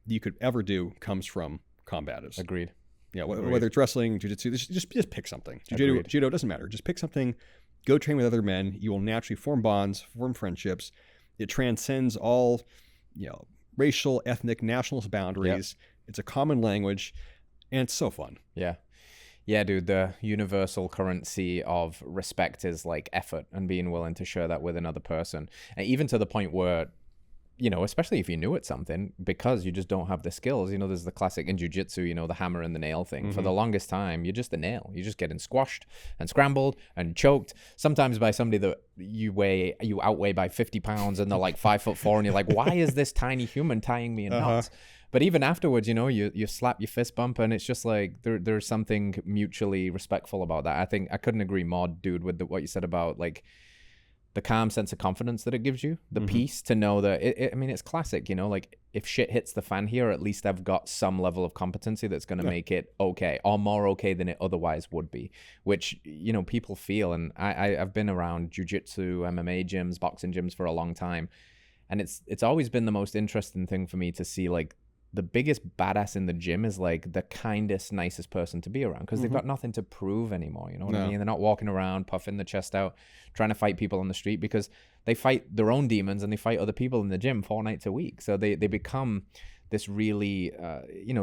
you could ever do comes from combatives. Agreed. Yeah, whether it's wrestling, jiu-jitsu, just pick something. Judo doesn't matter. Just pick something. Go train with other men. You will naturally form bonds, form friendships. It transcends all, racial, ethnic, nationalist boundaries. Yep. It's a common language, and it's so fun. Yeah. Yeah, dude, the universal currency of respect is like effort and being willing to share that with another person. And even to the point where, especially if you're new at something, because you just don't have the skills, there's the classic in jiu-jitsu, the hammer and the nail thing. Mm-hmm. For the longest time, you're just a nail. You're just getting squashed and scrambled and choked, sometimes by somebody that you outweigh by 50 pounds and they're like 5'4", and you're like, why is this tiny human tying me in knots? But even afterwards, you slap your fist bump, and it's just like there's something mutually respectful about that. I think I couldn't agree more, dude, with what you said about like the calm sense of confidence that it gives you, the peace to know that it's classic, like if shit hits the fan here, at least I've got some level of competency that's going to make it okay, or more okay than it otherwise would be, which, people feel. And I've been around jiu-jitsu, MMA gyms, boxing gyms for a long time. And it's always been the most interesting thing for me to see, like, the biggest badass in the gym is like the kindest, nicest person to be around, because they've got nothing to prove anymore. You know what I mean? They're not walking around puffing the chest out, trying to fight people on the street, because they fight their own demons and they fight other people in the gym 4 nights a week. So they become this really,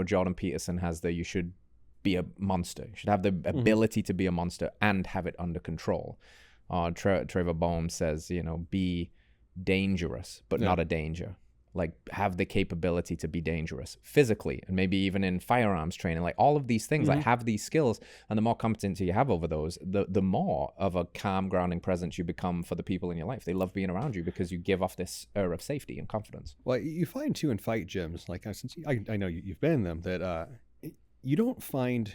Jordan Peterson has you should be a monster. You should have the ability to be a monster and have it under control. Trevor Boehm says, be dangerous, but not a danger. Like, have the capability to be dangerous physically, and maybe even in firearms training, like all of these things, like have these skills. And the more competency you have over those, the more of a calm, grounding presence you become for the people in your life. They love being around you because you give off this air of safety and confidence. Well, you find too in fight gyms, like since I know you've been in them, that you don't find,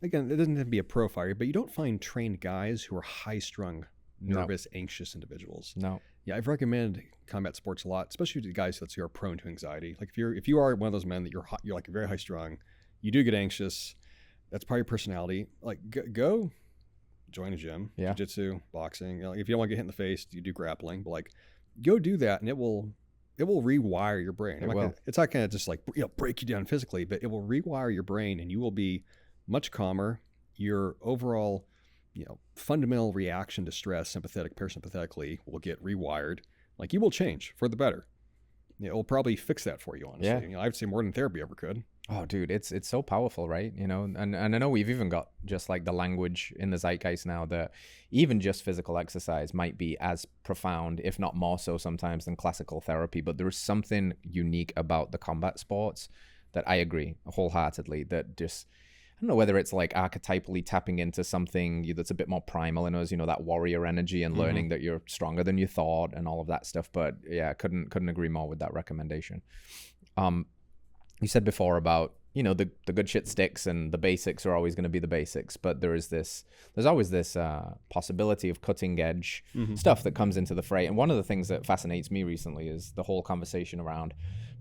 again, it doesn't have to be a pro fighter, but you don't find trained guys who are high-strung, nervous, anxious individuals. No. Yeah, I've recommended combat sports a lot, especially to guys that are prone to anxiety. Like if you are one of those men that you're like very high strung, you do get anxious. That's part of your personality. Like go join a gym, jiu-jitsu, boxing. If you don't want to get hit in the face, you do grappling. But like, go do that, and it will rewire your brain. It's not going to just like break you down physically, but it will rewire your brain, and you will be much calmer. Your overall fundamental reaction to stress, sympathetic, parasympathetically, will get rewired. Like, you will change for the better. It will probably fix that for you, honestly. Yeah. I'd say more than therapy ever could. Oh, dude, it's so powerful, right? And I know we've even got just like the language in the zeitgeist now that even just physical exercise might be as profound, if not more so sometimes, than classical therapy. But there is something unique about the combat sports that I agree wholeheartedly, that just, I don't know whether it's like archetypally tapping into something that's a bit more primal in us, that warrior energy, and learning that you're stronger than you thought and all of that stuff. But yeah, couldn't agree more with that recommendation. You said before about, the good shit sticks and the basics are always going to be the basics, but there's always this possibility of cutting edge stuff that comes into the fray. And one of the things that fascinates me recently is the whole conversation around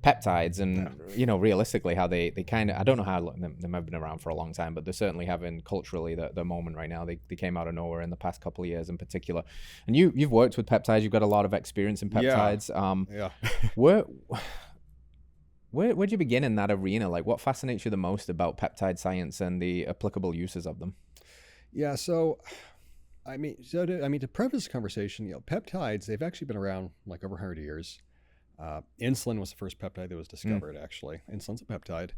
peptides and, realistically how they kind of, I don't know how long, they might have been around for a long time, but they're certainly having culturally the moment right now. They came out of nowhere in the past couple of years in particular. And you've worked with peptides. You've got a lot of experience in peptides. Where'd you begin in that arena? Like, what fascinates you the most about peptide science and the applicable uses of them? Yeah, so to preface the conversation, peptides, they've actually been around like over 100 years. Insulin was the first peptide that was discovered, actually. Insulin's a peptide.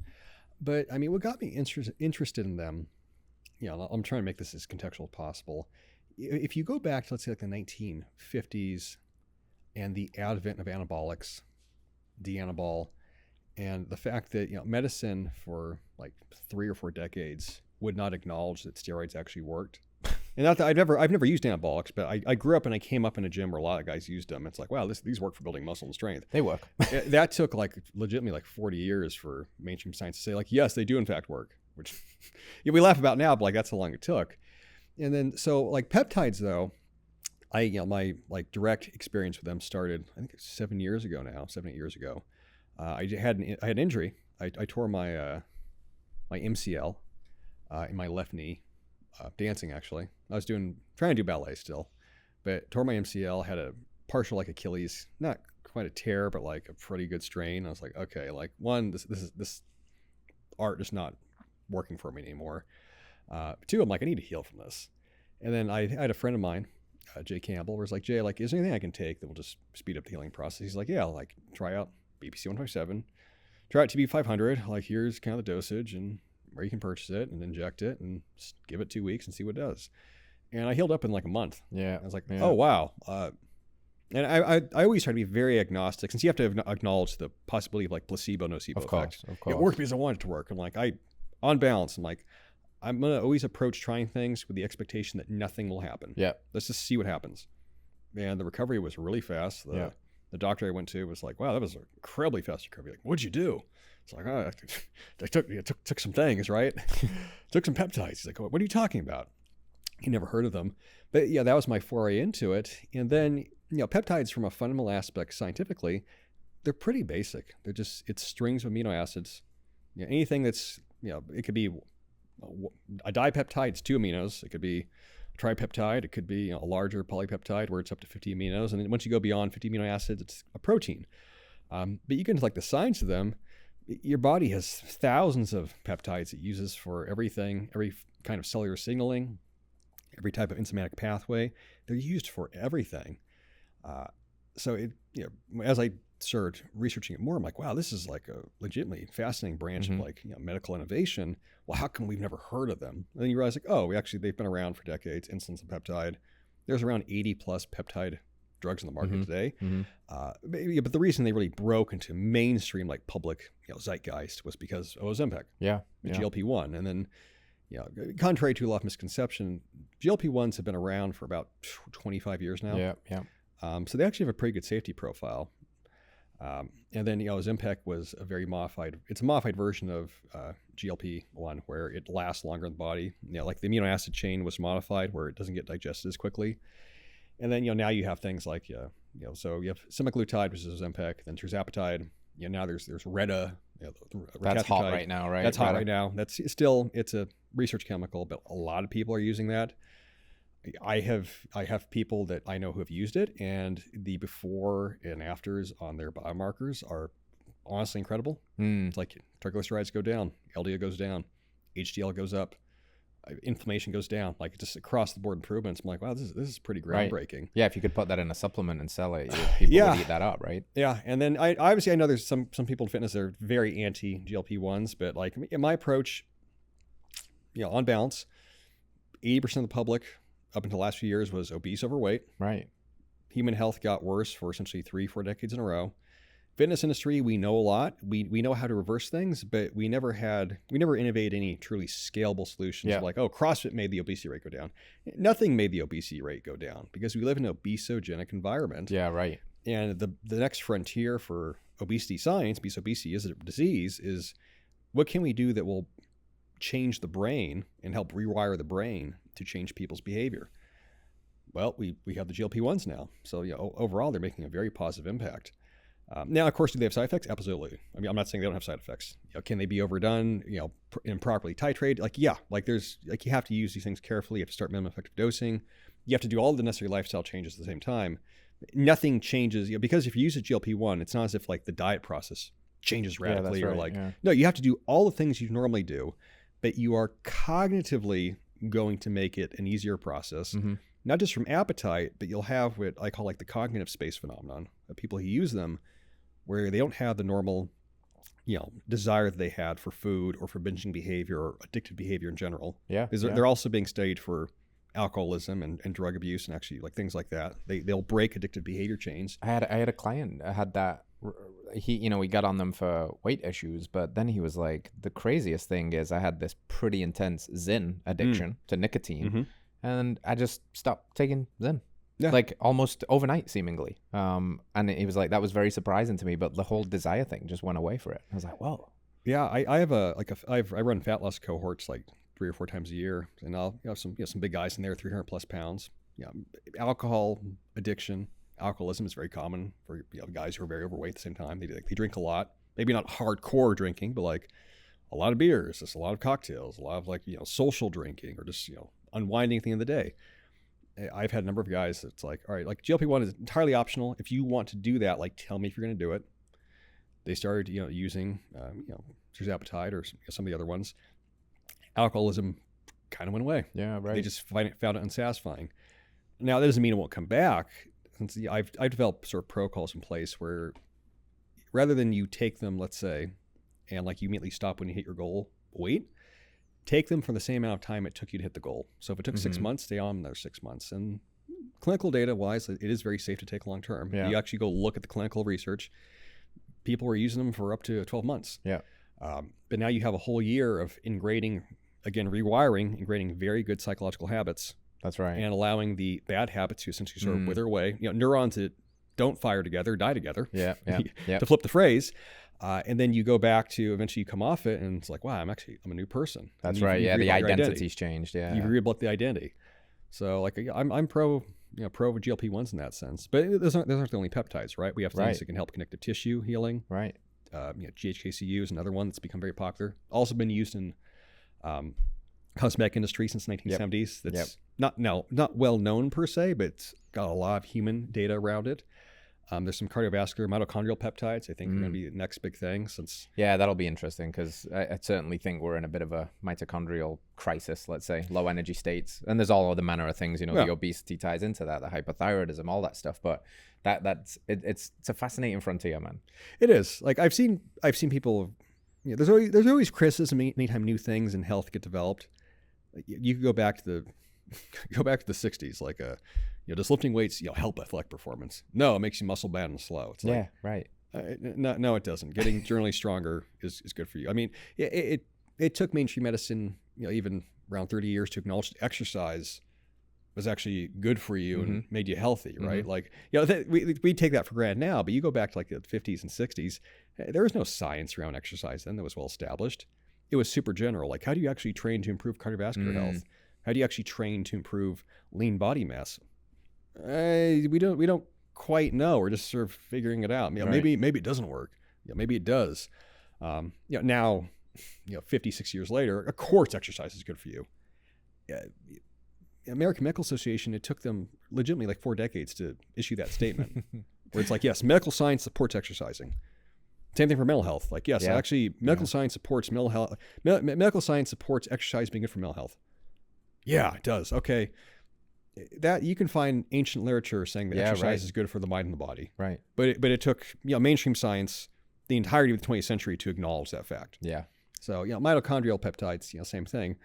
But what got me interested in them, I'm trying to make this as contextual as possible. If you go back to, let's say, like the 1950s and the advent of anabolics, de-anabol, And the fact that, medicine for like 3 or 4 decades would not acknowledge that steroids actually worked. And not that I've never used anabolics, but I grew up and I came up in a gym where a lot of guys used them. It's like, wow, these work for building muscle and strength. They work. That took like legitimately like 40 years for mainstream science to say like, yes, they do in fact work, which we laugh about now, but like that's how long it took. And then, so like peptides though, my like direct experience with them started, I think it's 7, 8 years ago. I had an injury. I tore my MCL in my left knee, dancing actually. I was trying to do ballet still, but tore my MCL, had a partial like Achilles, not quite a tear, but like a pretty good strain. I was like, okay, like this art is not working for me anymore. 2, I'm like, I need to heal from this. And then I had a friend of mine, Jay Campbell, was like, Jay, like, is there anything I can take that will just speed up the healing process? He's like, yeah, like try out BPC 127, try out TB 500. Like, here's kind of the dosage and where you can purchase it and inject it and just give it 2 weeks and see what it does. And I healed up in like a month. Yeah. I was like, oh, wow. And I always try to be very agnostic, since you have to acknowledge the possibility of like placebo, nocebo effect. Of course. It worked because I wanted it to work. I'm like, on balance, I'm like, I'm going to always approach trying things with the expectation that nothing will happen. Yeah. Let's just see what happens. And the recovery was really fast. The doctor I went to was like, wow, that was an incredibly fast recovery. Like, what'd you do? It's like, oh, I took some things, right? Took some peptides. He's like, what are you talking about? He never heard of them. But yeah, that was my foray into it. And then, peptides from a fundamental aspect scientifically, they're pretty basic. It's strings of amino acids. Anything that's, it could be a dipeptide, it's 2 aminos. It could be a tripeptide. It could be a larger polypeptide where it's up to 50 aminos. And then once you go beyond 50 amino acids, it's a protein. But you get into like the science of them. Your body has thousands of peptides it uses for everything, every kind of cellular signaling, every type of enzymatic pathway. They're used for everything. So as I started researching it more, I'm like, wow, this is like a legitimately fascinating branch of like medical innovation. Well, how come we've never heard of them? And then you realize like, oh, they've been around for decades. Insulin's a peptide. There's around 80 plus peptide drugs in the market today. But the reason they really broke into mainstream like public zeitgeist was because of Ozempic, GLP1, and then contrary to a lot of misconception, GLP1s have been around for about 25 years now. So they actually have a pretty good safety profile. And then Ozempic was a modified version of GLP1 where it lasts longer in the body. Like the amino acid chain was modified where it doesn't get digested as quickly. And then now you have things like so you have semaglutide, which is Ozempic, then tirzepatide. Now there's Reta. That's hot right now, right? That's hot right now. That's still, it's a research chemical, but a lot of people are using that. I have people that I know who have used it, and the before and afters on their biomarkers are honestly incredible. It's like triglycerides go down, LDL goes down, HDL goes up, inflammation goes down, like just across the board improvements. I'm like, wow, this is pretty groundbreaking. Right. Yeah, if you could put that in a supplement and sell it, people would eat that up, right? Yeah, and then I know there's some people in fitness that are very anti GLP-1s, but like in my approach, on balance, 80% of the public up until the last few years was obese, overweight. Right. Human health got worse for essentially 3-4 decades in a row. Fitness industry, we know a lot. We know how to reverse things, but we never innovated any truly scalable solutions. Yeah. Like, CrossFit made the obesity rate go down. Nothing made the obesity rate go down because we live in an obesogenic environment. Yeah, right. And the next frontier for obesity science, because obesity is a disease, is what can we do that will change the brain and help rewire the brain to change people's behavior? Well, we have the GLP-1s now. So overall, they're making a very positive impact. Now, of course, do they have side effects? Absolutely. I mean, I'm not saying they don't have side effects. Can they be overdone, improperly titrated? You have to use these things carefully. You have to start minimum effective dosing. You have to do all the necessary lifestyle changes at the same time. Nothing changes, because if you use a GLP-1, it's not as if like the diet process changes radically. Yeah, that's right. No, you have to do all the things you normally do, but you are cognitively going to make it an easier process. Not just from appetite, but you'll have what I call like the cognitive space phenomenon of people who use them, where they don't have the normal, desire that they had for food or for binging behavior or addictive behavior in general. Yeah. They're also being studied for alcoholism and drug abuse and actually like things like that. They'll break addictive behavior chains. I had a client had that we got on them for weight issues, but then he was like, the craziest thing is I had this pretty intense Zyn addiction to nicotine, and I just stopped taking Zyn. Yeah. Like almost overnight, seemingly. And he was like, that was very surprising to me, but the whole desire thing just went away for it. I was like, whoa. Yeah, I run fat loss cohorts like 3 or 4 times a year, and I'll have some big guys in there, 300 plus pounds. Yeah, alcohol addiction, alcoholism is very common for guys who are very overweight at the same time. They drink a lot, maybe not hardcore drinking, but like a lot of beers, just a lot of cocktails, a lot of social drinking, or just unwinding at the end of the day. I've had a number of guys that's like, all right, like GLP-1 is entirely optional. If you want to do that, like tell me if you're going to do it. They started using tirzepatide or some of the other ones. Alcoholism kind of went away. Yeah, right. They just found it unsatisfying. Now that doesn't mean it won't come back. Since I've developed sort of protocols in place where rather than you take them, let's say, and like you immediately stop when you hit your goal weight, take them for the same amount of time it took you to hit the goal. So if it took 6 months, stay on another 6 months. And clinical data wise, it is very safe to take long term. Yeah. You actually go look at the clinical research. People were using them for up to 12 months. Yeah. But now you have a whole year of ingraining very good psychological habits. That's right. And allowing the bad habits to essentially sort of wither away. Neurons that don't fire together die together. Yeah. To flip the phrase. And then you go back to eventually you come off it and it's like, wow, I'm a new person. That's right. Yeah. The identity's changed. Yeah. You rebuilt the identity. So like I'm pro GLP-1s in that sense, but those aren't the only peptides, right? We have things that can help connective tissue healing. Right. GHKCU is another one that's become very popular. Also been used in cosmetic industry since the 1970s. That's not well known per se, but it's got a lot of human data around it. There's some cardiovascular mitochondrial peptides. I think are going to be the next big thing. That'll be interesting because I certainly think we're in a bit of a mitochondrial crisis, let's say, low energy states. And there's all other manner of things, the obesity ties into that, the hypothyroidism, all that stuff. But it's a fascinating frontier, man. It is. Like I've seen people, there's always criticism anytime new things in health get developed. You could go back to the 60s, like does lifting weights help athletic performance? No, it makes you muscle bound and slow. It's like, right. No, it doesn't. Getting generally stronger is good for you. I mean, it took mainstream medicine even around 30 years to acknowledge that exercise was actually good for you and made you healthy, right? Like we take that for granted now, but you go back to like the 50s and 60s, there was no science around exercise then that was well established. It was super general. Like how do you actually train to improve cardiovascular health? How do you actually train to improve lean body mass? We don't quite know. We're just sort of figuring it out. Maybe it doesn't work. Maybe it does. Now, 50, 60 years later, of course exercise is good for you. American Medical Association, it took them legitimately like 4 decades to issue that statement where it's like, yes, medical science supports exercising. Same thing for mental health. Like, yes, actually medical science supports mental health. Medical science supports exercise being good for mental health. Yeah, it does. Okay. That you can find ancient literature saying that exercise is good for the mind and the body. Right. But it took mainstream science the entirety of the 20th century to acknowledge that fact. Yeah. So mitochondrial peptides, same thing.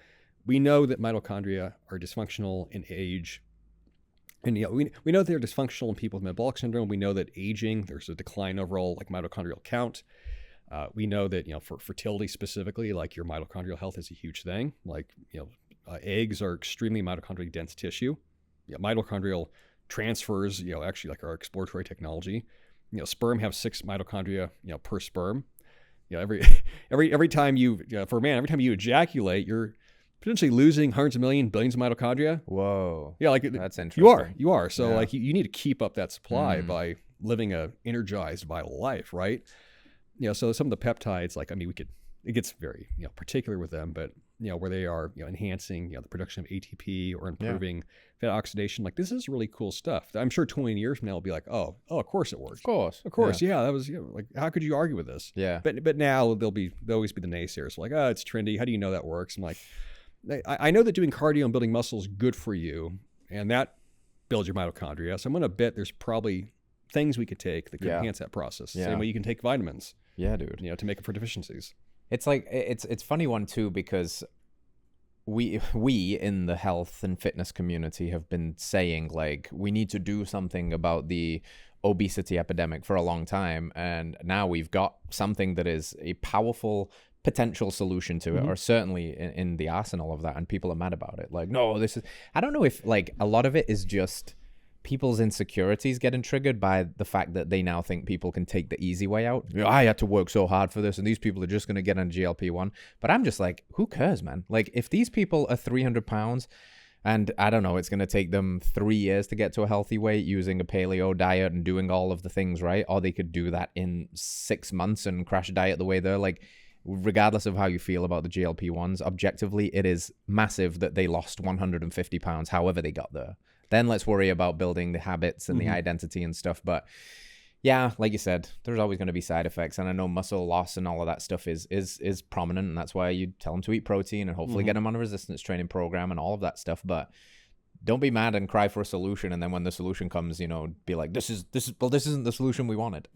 We know that mitochondria are dysfunctional in age, and we know they're dysfunctional in people with metabolic syndrome. We know that aging, there's a decline overall like mitochondrial count. We know that for fertility specifically, like your mitochondrial health is a huge thing. Like eggs are extremely mitochondrially dense tissue. Mitochondrial transfers, actually like our exploratory technology. Sperm have 6 mitochondria, per sperm. Every time you, for a man, every time you ejaculate, you're potentially losing hundreds of billions of mitochondria. Whoa. Yeah, like that's interesting. You are. So like you need to keep up that supply by living a energized, vital life, right? So some of the peptides, like it gets very particular with them, but where they are enhancing the production of ATP or improving fat oxidation, like this is really cool stuff. I'm sure 20 years from now we'll be like, oh, of course it works. Of course. Yeah, that was like, how could you argue with this? Yeah. But now they'll always be the naysayers, like, oh, it's trendy. How do you know that works? I'm like, I know that doing cardio and building muscle is good for you, and that builds your mitochondria. So I'm going to bet there's probably things we could take that could enhance that process. Same way you can take vitamins. Yeah, dude. To make up for deficiencies. It's like it's funny one too, because we in the health and fitness community have been saying, like, we need to do something about the obesity epidemic for a long time, and now we've got something that is a powerful potential solution to it, or certainly in the arsenal of that, and people are mad about it. Like, no, this is, I don't know if, like, a lot of it is just people's insecurities getting triggered by the fact that they now think people can take the easy way out. I had to work so hard for this, and these people are just going to get on GLP-1. But I'm just like, who cares, man? Like, if these people are 300 pounds and I don't know, it's going to take them 3 years to get to a healthy weight using a paleo diet and doing all of the things right, or they could do that in 6 months and crash diet the way they're, like, regardless of how you feel about the GLP-1s, objectively, it is massive that they lost 150 pounds, however they got there. Then let's worry about building the habits and the identity and stuff. But yeah, like you said, there's always going to be side effects. And I know muscle loss and all of that stuff is prominent. And that's why you tell them to eat protein and hopefully get them on a resistance training program and all of that stuff. But don't be mad and cry for a solution. And then when the solution comes, you know, be like, this isn't the solution we wanted.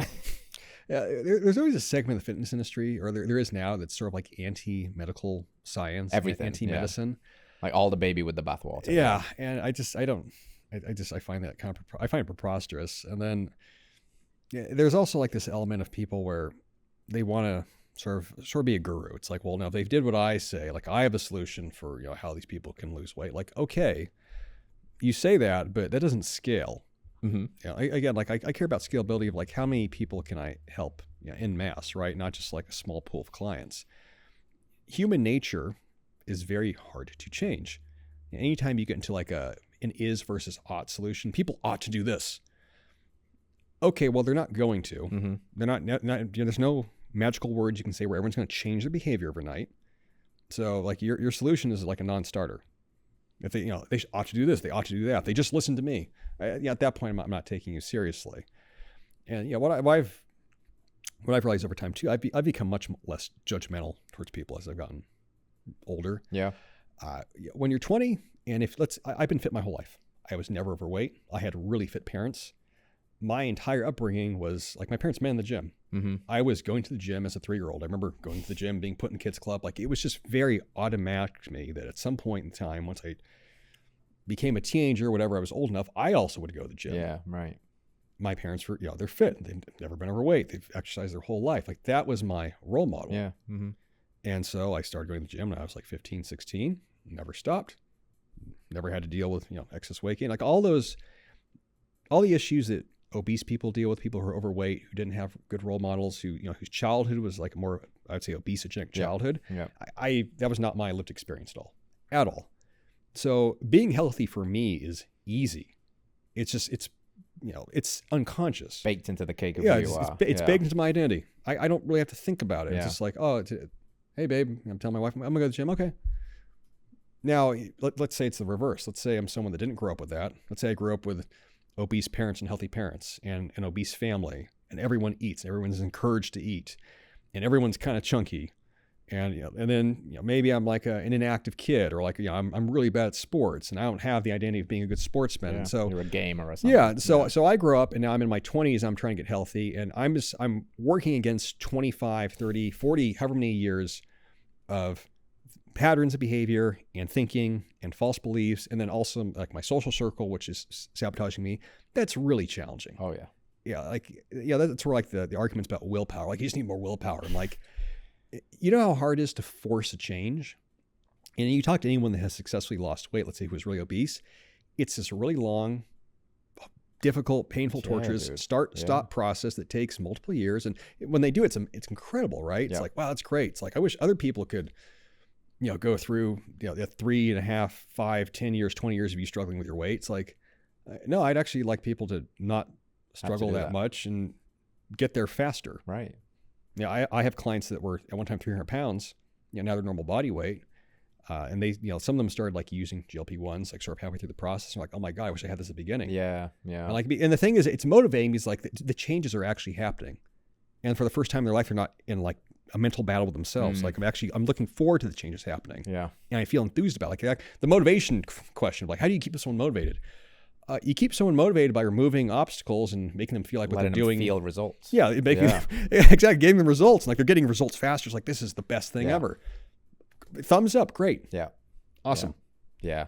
Yeah, there's always a segment of the fitness industry, or there is now, that's sort of like anti-medical science, everything, anti-medicine. Yeah. Like all the baby with the bathwater. Yeah, and I find that I find it preposterous. And then there's also like this element of people where they want to sort of be a guru. It's like, well, now if they did what I say, like I have a solution for, you know, how these people can lose weight. Like, okay, you say that, but that doesn't scale. You know, again, like I care about scalability of like how many people can I help, you know, en masse, right? Not just like a small pool of clients. Human nature is very hard to change. Anytime you get into like an is versus ought solution, people ought to do this. Okay, well, they're not going to. They're not you know, there's no magical words you can say where everyone's going to change their behavior overnight. So like your solution is like a non-starter. If they, you know, they ought to do this, they ought to do that. They just listen to me. At that point, I'm not taking you seriously. And you know, what I've realized over time too, I've become much less judgmental towards people as I've gotten older. Yeah. When you're 20, and I've been fit my whole life. I was never overweight. I had really fit parents. My entire upbringing was like my parents met in the gym. I was going to the gym as a 3-year-old. I remember going to the gym, being put in kids club. Like it was just very automatic to me that at some point in time, once I became a teenager, whatever, I was old enough, I also would go to the gym. Yeah, right. My parents were, you know, they're fit. They've never been overweight. They've exercised their whole life. Like that was my role model. Yeah. And so I started going to the gym when I was like 15, 16, never stopped, never had to deal with, you know, excess weight gain, like all the issues that obese people deal with, people who are overweight, who didn't have good role models, who, you know, whose childhood was like more, I would say, obesogenic childhood. Yeah. That was not my lived experience at all. So being healthy for me is easy. It's just, you know, it's unconscious. Baked into the cake of who you are. It's baked into my identity. I don't really have to think about it. It's just like, oh, hey, babe, I'm telling my wife, I'm going to go to the gym. Okay. Now, let's say it's the reverse. Let's say I'm someone that didn't grow up with that. Let's say I grew up with obese parents and healthy parents and an obese family, and everyone eats, and everyone's encouraged to eat, and everyone's kind of chunky. And, you know, and then, you know, maybe I'm like an inactive kid, or like, you know, I'm really bad at sports and I don't have the identity of being a good sportsman. And so you're a gamer or something. Yeah. So I grew up, and now I'm in my 20s. I'm trying to get healthy, and I'm working against 25, 30, 40, however many years of patterns of behavior and thinking and false beliefs. And then also like my social circle, which is sabotaging me. That's really challenging. Oh yeah. Yeah. Like, yeah, that's where like the arguments about willpower, like you just need more willpower. I'm like, you know how hard it is to force a change? And you talk to anyone that has successfully lost weight, let's say who was really obese, it's this really long, difficult, painful, torturous stop process that takes multiple years. And when they do it, it's incredible, right? It's like, wow, that's great. It's like, I wish other people could, you know, go through, you know, 3.5, 5, 10 years, 20 years of you struggling with your weight. It's like, no, I'd actually like people to not struggle that much and get there faster. Right. Yeah, I have clients that were at one time 300 pounds. You know, now they're normal body weight. And they, you know, some of them started like using GLP-1s, like sort of halfway through the process. They're like, oh my God, I wish I had this at the beginning. Yeah. And the thing is, it's motivating because like the changes are actually happening. And for the first time in their life, they're not in like a mental battle with themselves. Like I'm looking forward to the changes happening. Yeah. And I feel enthused about it. Like the motivation question of like, how do you keep someone motivated? You keep someone motivated by removing obstacles and making them feel like what they're doing. Feel results. Yeah, exactly. Getting them results. Like they're getting results faster. It's like, this is the best thing ever. Thumbs up, great. Yeah. Awesome. Yeah,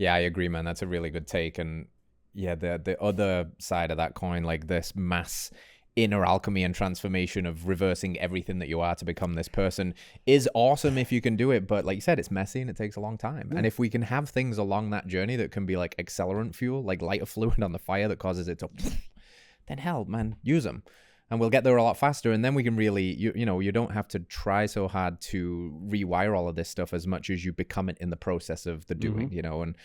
I agree, man. That's a really good take. And yeah, the other side of that coin, like this mass inner alchemy and transformation of reversing everything that you are to become this person, is awesome if you can do it. But like you said, it's messy and it takes a long time. And if we can have things along that journey that can be like accelerant fuel, like lighter fluid on the fire that causes it to, then hell, man, use them. And we'll get there a lot faster. And then we can really, you don't have to try so hard to rewire all of this stuff as much as you become it in the process of the doing, and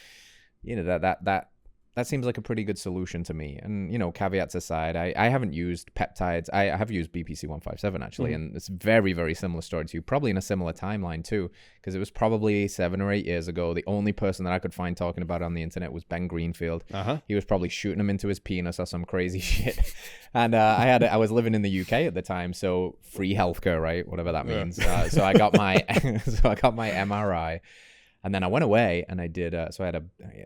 that seems like a pretty good solution to me. And, caveats aside, I haven't used peptides. I have used BPC 157 actually. And it's very, very similar story to you, probably in a similar timeline too, because it was probably 7 or 8 years ago. The only person that I could find talking about it on the internet was Ben Greenfield. He was probably shooting him into his penis or some crazy shit. And I was living in the UK at the time, so free healthcare, right? Whatever that means. So I got my MRI. And then I went away and I did, so I had a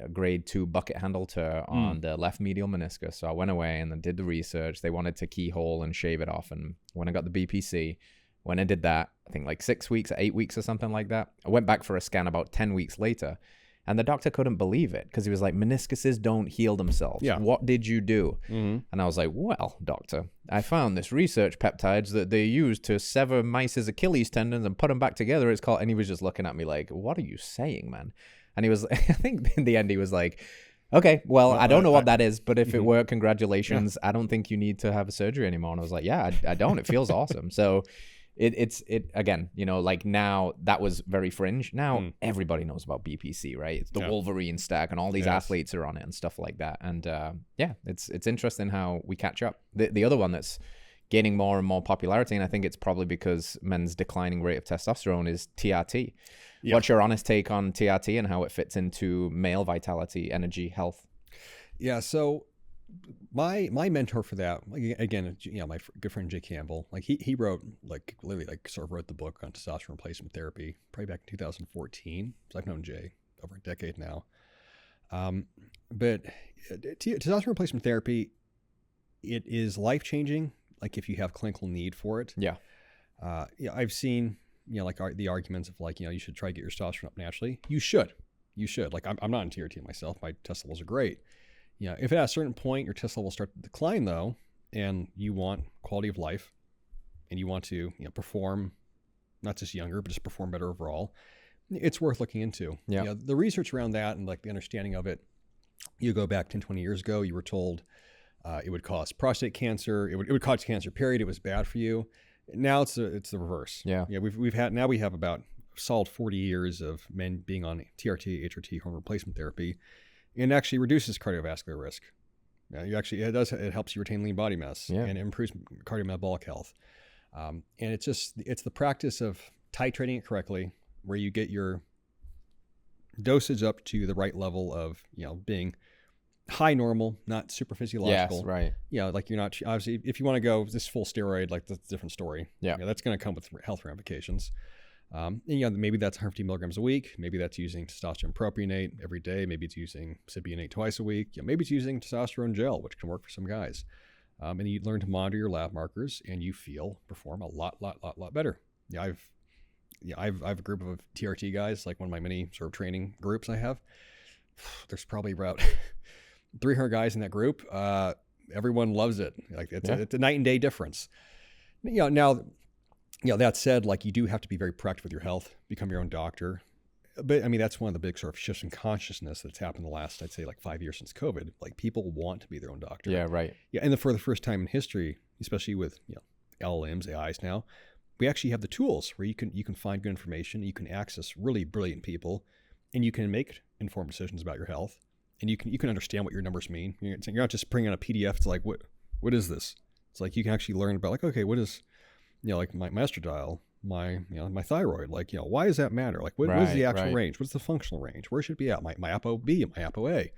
grade 2 bucket handle tear on the left medial meniscus. So I went away and then did the research. They wanted to keyhole and shave it off. And when I got the BPC, when I did that, I think like 6 weeks or 8 weeks or something like that, I went back for a scan about 10 weeks later. And the doctor couldn't believe it because he was like, meniscuses don't heal themselves. Yeah. What did you do? And I was like, well, doctor, I found this research peptides that they use to sever mice's Achilles tendons and put them back together. It's called, and he was just looking at me like, what are you saying, man? And he was, I think in the end, he was like, okay, well, I don't know what that is, but if it were, congratulations. I don't think you need to have a surgery anymore. And I was like, yeah, I don't. It feels awesome. So it's again, like now that was very fringe. Now everybody knows about BPC, right? It's the Wolverine stack and all these athletes are on it and stuff like that. And it's interesting how we catch up. The other one that's gaining more and more popularity, and I think it's probably because men's declining rate of testosterone, is TRT. What's your honest take on TRT and how it fits into male vitality, energy, health? Yeah, so my mentor for that, again, my good friend Jay Campbell, like he wrote, like literally like sort of wrote the book on testosterone replacement therapy probably back in 2014. So I've known Jay over a decade now. But testosterone replacement therapy, it is life-changing, like if you have clinical need for it. I've seen, like the arguments of like, you should try to get your testosterone up naturally. You should. Like I'm not in TRT myself. My test levels are great. If at a certain point your test levels start to decline though, and you want quality of life and you want to, perform not just younger, but just perform better overall, it's worth looking into. The research around that and like the understanding of it, you go back 10, 20 years ago, you were told it would cause prostate cancer. It would cause cancer, period. It was bad for you. Now it's the reverse. We have about solid 40 years of men being on TRT, HRT, hormone replacement therapy, and actually reduces cardiovascular risk. It helps you retain lean body mass and improves cardiometabolic health. And it's the practice of titrating it correctly, where you get your dosage up to the right level of, being high normal, not super physiological. Yes, right. Like you're not, obviously, if you want to go this full steroid, like that's a different story. That's going to come with health ramifications. And maybe that's 150 milligrams a week. Maybe that's using testosterone propionate every day. Maybe it's using cypionate twice a week. Maybe it's using testosterone gel, which can work for some guys. And you learn to monitor your lab markers, and you perform a lot better. I've a group of TRT guys, like one of my many sort of training groups I have. There's probably about 300 guys in that group. Everyone loves it. Like it's a night and day difference. Now. That said, like you do have to be very proactive with your health, become your own doctor. But I mean, that's one of the big sort of shifts in consciousness that's happened in the last, I'd say like 5 years since COVID. Like people want to be their own doctor. Yeah, right. And for the first time in history, especially with LLMs, AIs now, we actually have the tools where you can find good information, you can access really brilliant people, and you can make informed decisions about your health, and you can understand what your numbers mean. You're not just bringing a PDF to like what is this? It's like you can actually learn about like, okay, what is like my estradiol, my thyroid, like, why does that matter? Like, what is the actual range? What's the functional range? Where should it be at? My ApoB, my ApoA.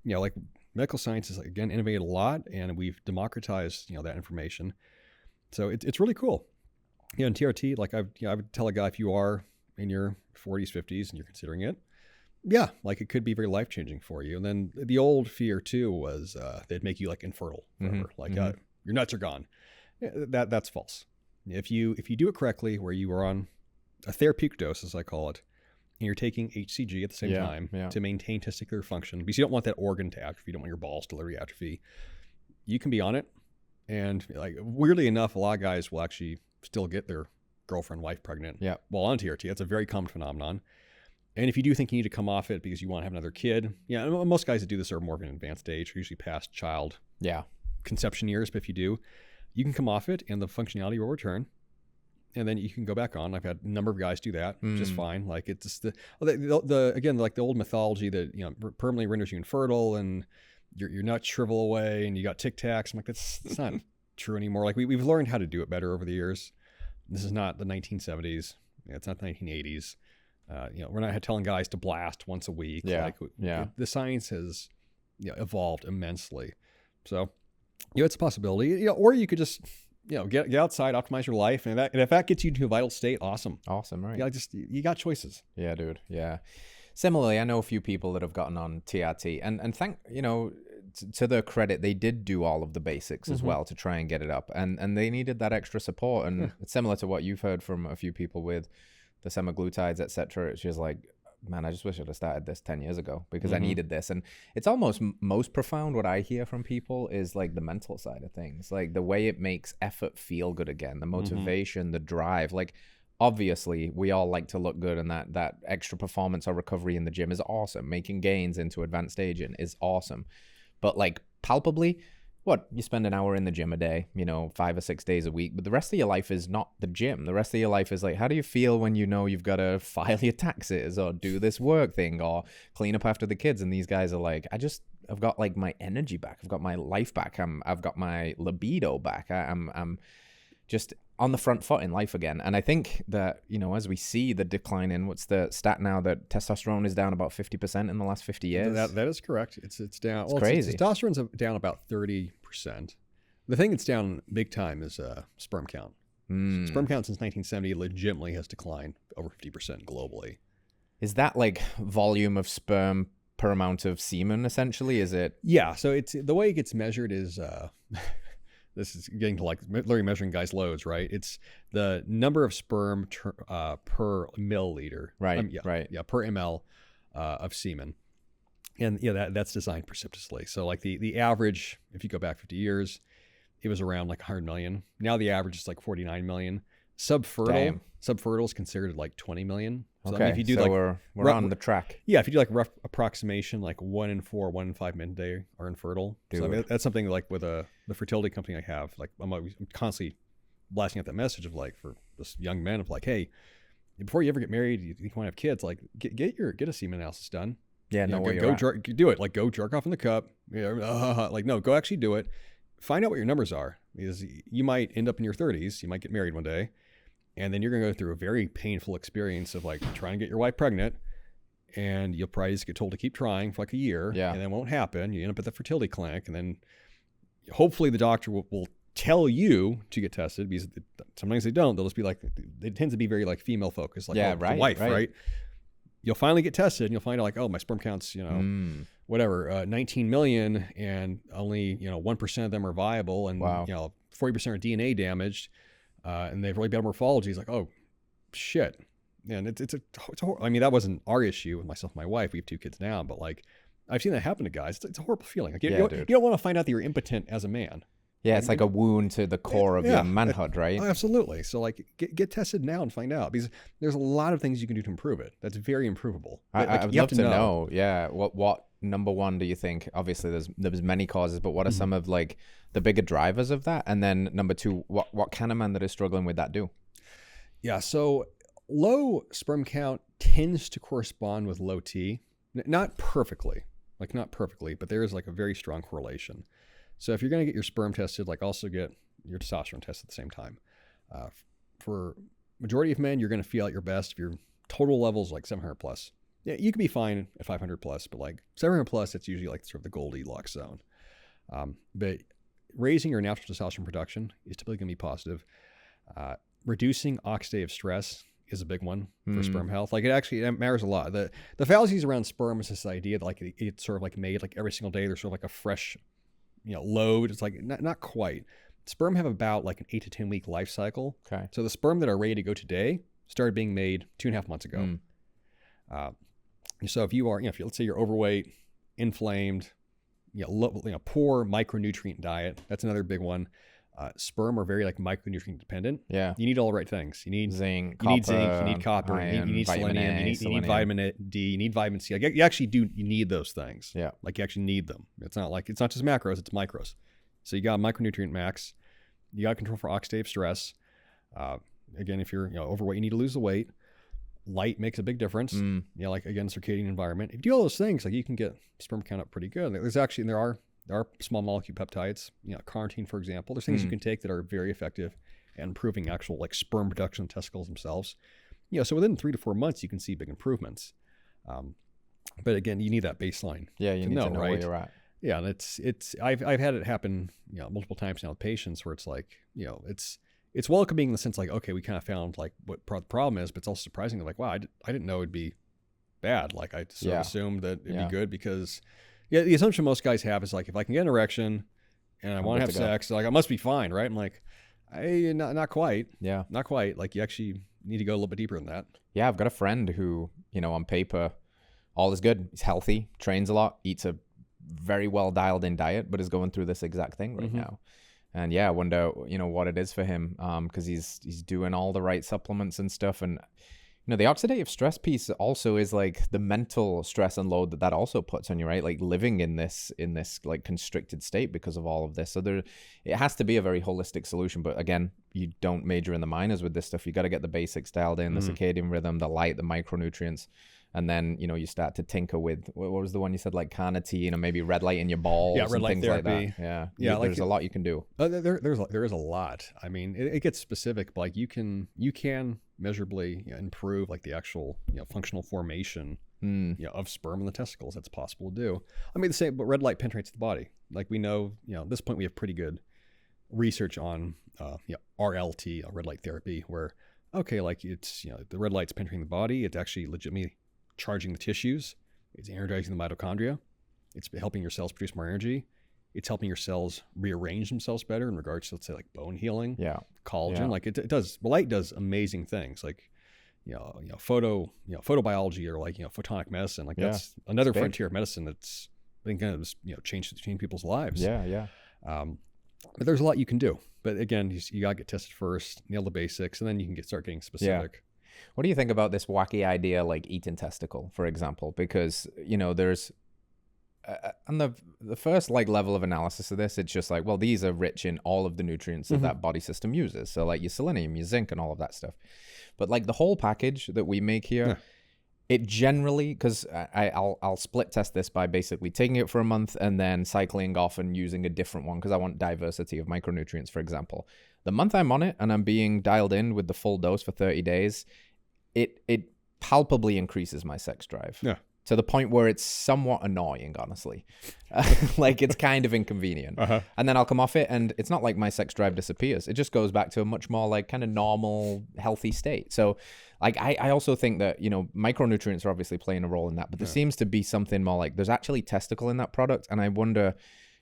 Like medical science is, again, innovated a lot, and we've democratized, that information. So it's really cool. In TRT, like I would tell a guy, if you are in your 40s, 50s, and you're considering it, like it could be very life-changing for you. And then the old fear too was they'd make you like infertile forever. Like your nuts are gone. That's false. If you do it correctly, where you are on a therapeutic dose, as I call it, and you're taking HCG at the same time to maintain testicular function, because you don't want that organ to atrophy, you don't want your balls to literally atrophy, you can be on it. And like weirdly enough, a lot of guys will actually still get their girlfriend, wife pregnant while on TRT. That's a very common phenomenon. And if you do think you need to come off it because you want to have another kid, most guys that do this are more of an advanced age, usually past child conception years. But if you do, you can come off it and the functionality will return. And then you can go back on. I've had a number of guys do that just fine. Like it's just again, like the old mythology that, permanently renders you infertile and your nuts shrivel away and you got Tic Tacs. I'm like, that's not true anymore. Like we've learned how to do it better over the years. This is not the 1970s. It's not the 1980s. We're not telling guys to blast once a week. The science has evolved immensely. So, it's a possibility. Or you could just, get outside, optimize your life, and if that gets you to a vital state, awesome. Awesome, right? You got choices. Yeah, dude. Yeah. Similarly, I know a few people that have gotten on TRT, and thank to their credit, they did do all of the basics as well to try and get it up, and they needed that extra support. And it's similar to what you've heard from a few people with the semaglutides, etc. It's just like, man, I just wish I'd have started this 10 years ago because I needed this. And it's almost most profound. What I hear from people is like the mental side of things, like the way it makes effort feel good again, the motivation, the drive. Like, obviously, we all like to look good, and that extra performance or recovery in the gym is awesome. Making gains into advanced aging is awesome. But like palpably, you spend an hour in the gym a day, 5 or 6 days a week, but the rest of your life is not the gym. The rest of your life is like, how do you feel when you've got to file your taxes or do this work thing or clean up after the kids? And these guys are like, I've got like my energy back. I've got my life back. I've got my libido back. I'm just on the front foot in life again. And I think that, as we see the decline in, what's the stat now, that testosterone is down about 50% in the last 50 years? That is correct. It's down. It's crazy. Testosterone's down about 30%. The thing that's down big time is sperm count. Sperm count since 1970 legitimately has declined over 50% globally. Is that like volume of sperm per amount of semen, essentially? Is it? Yeah. So it's the way it gets measured is... this is getting to like literally measuring guys' loads, right? It's the number of sperm per milliliter. Right, per ml of semen. And that's designed precipitously. So like the average, if you go back 50 years, it was around like 100 million. Now the average is like 49 million. Subfertile is considered like 20 million. So okay, if you do we're on the track. Yeah, if you do like rough approximation, like 1 in 4, 1 in 5 men a day are infertile. Dude. So that's something like with the fertility company I have. Like I'm constantly blasting out that message of like for this young men of like, hey, before you ever get married, you want to have kids, like get a semen analysis done. Yeah, do it. Like go jerk off in the cup. Like no, go actually do it. Find out what your numbers are, because you might end up in your 30s. You might get married one day. And then you're going to go through a very painful experience of like trying to get your wife pregnant, and you'll probably just get told to keep trying for like a year, and then it won't happen. You end up at the fertility clinic, and then hopefully the doctor will tell you to get tested, because sometimes they don't. They'll just be like, it tends to be very like female focused, like the wife, right? You'll finally get tested, and you'll find out like, oh, my sperm count's 19 million, and only 1% of them are viable, and 40% are DNA damaged. And they've really bad morphology. It's like, oh, shit. And it's I mean, that wasn't our issue with myself and my wife. We have 2 kids now, but like, I've seen that happen to guys. It's a horrible feeling. Like, you don't want to find out that you're impotent as a man. Yeah, it's like a wound to the core of your manhood, right? Absolutely. So like, get tested now and find out, because there's a lot of things you can do to improve it. That's very improvable. I'd love to know. Yeah. What number one do you think? Obviously, there's many causes, but what are some of like the bigger drivers of that? And then number 2, what can a man that is struggling with that do? Yeah. So low sperm count tends to correspond with low T, not perfectly, but there is like a very strong correlation. So if you're going to get your sperm tested, like also get your testosterone tested at the same time. For majority of men, you're going to feel at your best if your total level is like 700 plus. Yeah, you can be fine at 500 plus, but like 700 plus, it's usually like sort of the Goldilocks zone. But raising your natural testosterone production is typically going to be positive. Reducing oxidative stress is a big one for sperm health. Like it matters a lot. The fallacies around sperm is this idea that like it's sort of like made like every single day. There's sort of like a fresh load. It's like not quite. Sperm have about like an 8 to 10 week life cycle. Okay. So the sperm that are ready to go today started being made 2.5 months ago. So if you are, if let's say you're overweight, inflamed, poor micronutrient diet, that's another big one. Sperm are very like micronutrient dependent. Yeah. You need all the right things. You need zinc, you need zinc, you need copper, iron, you need selenium, you need vitamin D, you need vitamin C. Like you actually do, you need those things. Yeah. Like you actually need them. It's not just macros, it's micros. So you got micronutrient max. You got control for oxidative stress. Again, if you're overweight, you need to lose the weight. Light makes a big difference. Like again, circadian environment. If you do all those things, like you can get sperm count up pretty good. There are small molecule peptides, carnitine, for example. There's things you can take that are very effective at improving actual like sperm production in testicles themselves. So within 3 to 4 months, you can see big improvements. But again, you need that baseline. Yeah, you need to know right? where you're at. Yeah, and I've had it happen, multiple times now with patients where it's like, it's welcoming in the sense like, okay, we kind of found like what the problem is, but it's also surprising. Like, wow, I didn't know it'd be bad. Like I sort of assumed that it'd be good because, the assumption most guys have is like, if I can get an erection and I want to have sex, like I must be fine, right? I'm like, not quite. Yeah, not quite. Like you actually need to go a little bit deeper than that. Yeah, I've got a friend who, on paper, all is good. He's healthy, trains a lot, eats a very well dialed in diet, but is going through this exact thing right now. And I wonder, what it is for him, because he's doing all the right supplements and stuff. And, the oxidative stress piece also is like the mental stress and load that also puts on you, right? Like living in this like constricted state because of all of this. So it has to be a very holistic solution. But again, you don't major in the minors with this stuff. You got to get the basics dialed in, the circadian rhythm, the light, the micronutrients. And then, you start to tinker with, what was the one you said, like carnitine or maybe red light in your balls red light things therapy. Like that. Yeah. There's a lot you can do. There is a lot. I mean, it gets specific, but like you can measurably improve like the actual, functional formation of sperm in the testicles. That's possible to do. I mean, the same, but red light penetrates the body. Like we know, at this point we have pretty good research on, RLT, red light therapy, where, okay, like it's, the red light's penetrating the body. It's actually legitimately charging the tissues. It's energizing the mitochondria. It's helping your cells produce more energy. It's helping your cells rearrange themselves better in regards to, let's say, like bone healing, collagen. Yeah. Like it does. Light does amazing things. Like, photobiology or like photonic medicine. Like that's another frontier of medicine that's I think going to change people's lives. Yeah. But there's a lot you can do. But again, you gotta get tested first, nail the basics, and then you can start getting specific. Yeah. What do you think about this wacky idea like eating testicle, for example? Because, there's, on the first like level of analysis of this, it's just like, well, these are rich in all of the nutrients that body system uses. So like your selenium, your zinc and all of that stuff. But like the whole package that we make here, it generally, because I'll split test this by basically taking it for a month and then cycling off and using a different one because I want diversity of micronutrients, for example. The month I'm on it and I'm being dialed in with the full dose for 30 days, it palpably increases my sex drive. Yeah. To the point where it's somewhat annoying, honestly. Like it's kind of inconvenient. And then I'll come off it and it's not like my sex drive disappears. It just goes back to a much more like kind of normal, healthy state. So like I also think that, micronutrients are obviously playing a role in that, but there seems to be something more like there's actually testicle in that product. And I wonder